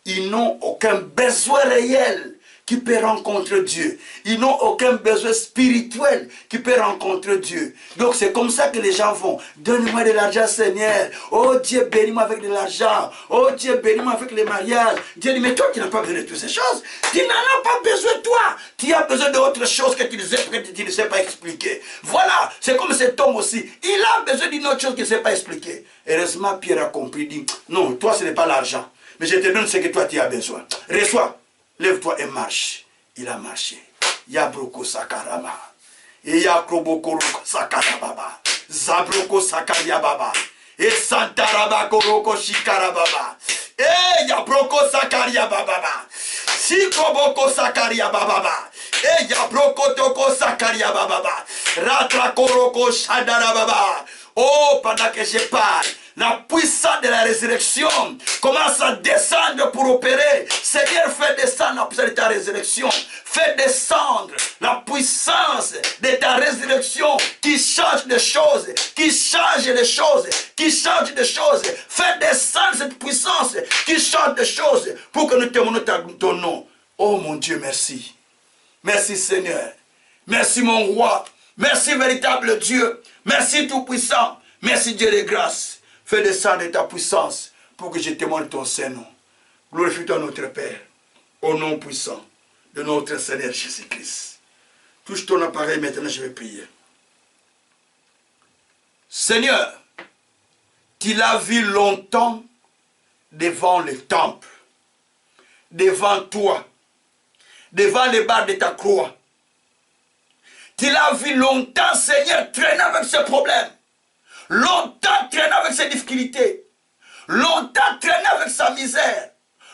Ils n'ont aucun besoin réel qui peut rencontrer Dieu. Ils n'ont aucun besoin spirituel qui peut rencontrer Dieu. Donc c'est comme ça que les gens vont. Donne-moi de l'argent, Seigneur. Oh Dieu, bénis-moi avec de l'argent. Oh Dieu, bénis-moi avec les mariages. Dieu dit, mais toi, tu n'as pas besoin de toutes ces choses. Tu n'en as pas besoin, toi. Tu as besoin d'autre chose que tu ne sais pas expliquer. Voilà, c'est comme cet homme aussi. Il a besoin d'une autre chose qu'il ne sait pas expliquer. Heureusement, Pierre a compris, dit, non, toi, ce n'est pas l'argent. Mais je te donne ce que toi, tu as besoin. Reçois. Lève-toi et marche. Il a marché. Yabroko Sakarama. Et Yakroboko Sakarababa. Zabroko Sakarababa. Et Santaraba Koroko Shikarababa. Et Yabroko Sakarababa. Sikoboko Sakarababa. Et Yabroko Toko Sakarababa. Ratra Koroko Shadarababa. Oh, pendant que je parle, la puissance de la résurrection commence à descendre pour opérer. Seigneur, fais descendre la puissance de ta résurrection. Fais descendre la puissance de ta résurrection qui change les choses, qui change les choses, qui change les choses. Fais descendre cette puissance qui change les choses pour que nous témoignons ton nom. Oh mon Dieu, merci. Merci Seigneur. Merci mon roi. Merci véritable Dieu. Merci tout-puissant. Merci Dieu de grâce. Fais descendre ta puissance pour que je témoigne ton Saint-Nom. Glorifie-toi notre Père, au nom puissant de notre Seigneur Jésus-Christ. Touche ton appareil, maintenant je vais prier. Seigneur, tu l'as vu longtemps devant le temple, devant toi, devant les barres de ta croix. Tu l'as vu longtemps, Seigneur, traîner avec ce problème. Longtemps traîner avec ses difficultés. Longtemps traîner avec sa misère.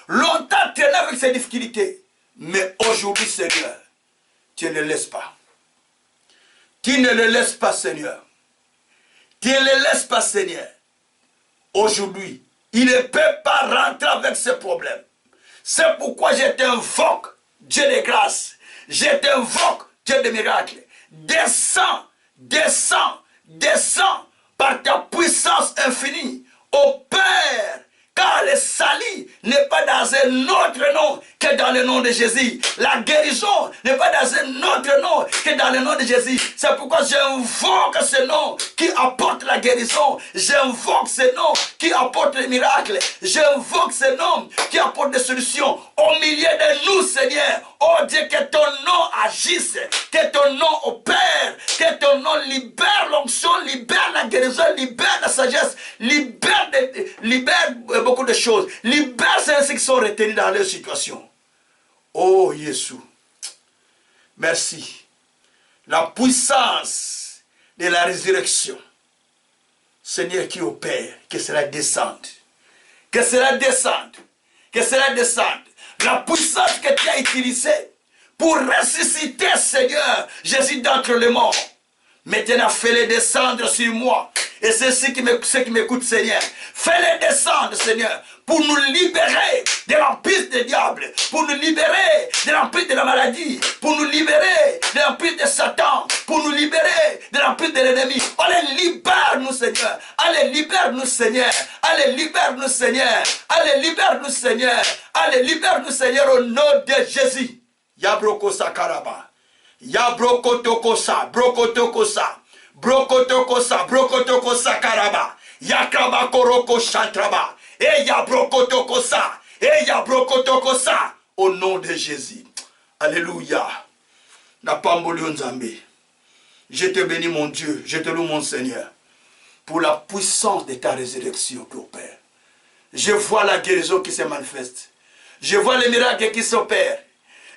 Longtemps traîner avec ses difficultés. Mais aujourd'hui, Seigneur, tu ne le laisses pas. Tu ne le laisses pas, Seigneur. Tu ne le laisses pas, Seigneur. Aujourd'hui, il ne peut pas rentrer avec ce problème. C'est pourquoi je t'invoque, Dieu de grâce. Je t'invoque, Dieu de miracles. Descends, descends, descends par ta puissance infinie au Père. Car le salut n'est pas dans un autre nom que dans le nom de Jésus. La guérison n'est pas dans un autre nom que dans le nom de Jésus. C'est pourquoi j'invoque ce nom qui apporte la guérison. J'invoque ce nom qui apporte les miracles. J'invoque ce nom qui apporte des solutions au milieu de nous, Seigneur. Oh Dieu, que ton nom agisse, que ton nom opère, que ton nom libère l'homme l'onction, libère la guérison, libère la sagesse, libère beaucoup de choses. Libère ceux qui sont retenus dans leur situation. Oh Jésus, merci. La puissance de la résurrection, Seigneur, qui opère, que cela descende. Que cela descende. Que cela descende. La puissance que tu as utilisée pour ressusciter, Seigneur, Jésus d'entre les morts. Maintenant, fais-les descendre sur moi. Et c'est ceux qui m'écoutent, Seigneur. Fais-les descendre, Seigneur, pour nous libérer de l'emprise des diables, pour nous libérer de l'emprise de la maladie, pour nous libérer de l'emprise de Satan, pour nous libérer de l'emprise de l'ennemi. Allez, libère-nous, Seigneur. Allez, libère-nous, Seigneur. Allez, libère-nous, Seigneur. Allez, libère-nous, Seigneur. Allez, libère-nous, Seigneur, au nom de Jésus. Yabroko Sakaraba. Yabrokotokosa, brokotokosa, brokotokosa, brokotokosa karaba, yakraba koroko chantraba, et yabrokotokosa, et yabrokotokosa, au nom de Jésus. Alléluia. Je te bénis mon Dieu, je te loue mon Seigneur, pour la puissance de ta résurrection qui opère. Je vois la guérison qui se manifeste. Je vois les miracles qui s'opèrent.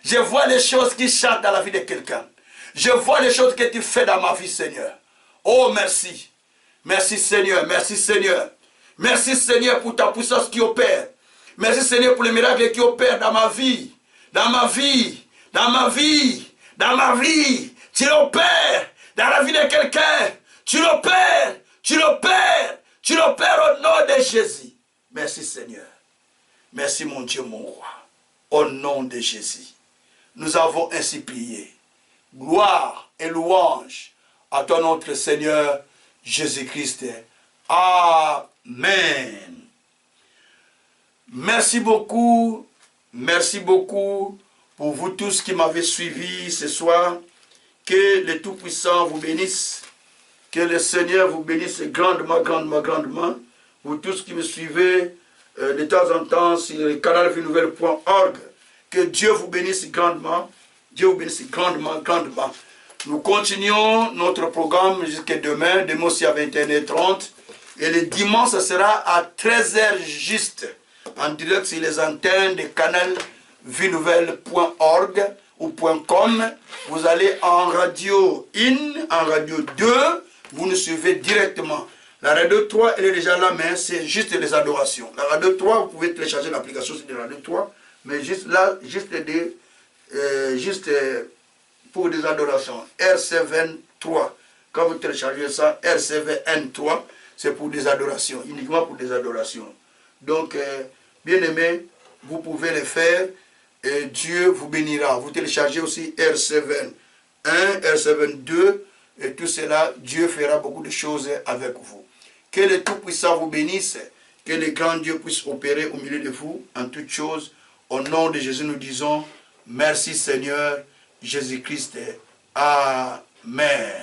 Je vois les choses qui chantent dans la vie de quelqu'un. Je vois les choses que tu fais dans ma vie, Seigneur. Oh, merci. Merci, Seigneur. Merci, Seigneur. Merci, Seigneur, pour ta puissance qui opère. Merci, Seigneur, pour les miracles qui opèrent dans ma vie. Dans ma vie. Dans ma vie. Dans ma vie. Tu l'opères dans la vie de quelqu'un. Tu l'opères. Tu l'opères. Tu l'opères au nom de Jésus. Merci, Seigneur. Merci, mon Dieu, mon roi. Au nom de Jésus. Nous avons ainsi prié. Gloire et louange à ton notre Seigneur Jésus-Christ. Amen. Merci beaucoup pour vous tous qui m'avez suivi ce soir. Que le Tout-Puissant vous bénisse. Que le Seigneur vous bénisse grandement, grandement, grandement. Vous tous qui me suivez de temps en temps sur le canal vienouvelle.org. Que Dieu vous bénisse grandement. Dieu vous bénisse grandement, grandement. Nous continuons notre programme jusqu'à demain. Demain aussi à 21h30. Et le dimanche, ce sera à 13h juste. En direct sur les antennes de canal vienouvelle.org ou .com. Vous allez en radio 1, en radio 2. Vous nous suivez directement. La radio 3, elle est déjà là, mais c'est juste les adorations. La radio 3, vous pouvez télécharger l'application de la radio 3. Mais juste là, juste pour des adorations. RC23. Quand vous téléchargez ça, RCVN3, c'est pour des adorations, uniquement pour des adorations. Donc, bien aimé, vous pouvez le faire et Dieu vous bénira. Vous téléchargez aussi RC21, RC22 et tout cela, Dieu fera beaucoup de choses avec vous. Que le Tout-Puissant vous bénisse, que le grand Dieu puisse opérer au milieu de vous en toutes choses. Au nom de Jésus, nous disons merci Seigneur Jésus-Christ. Amen.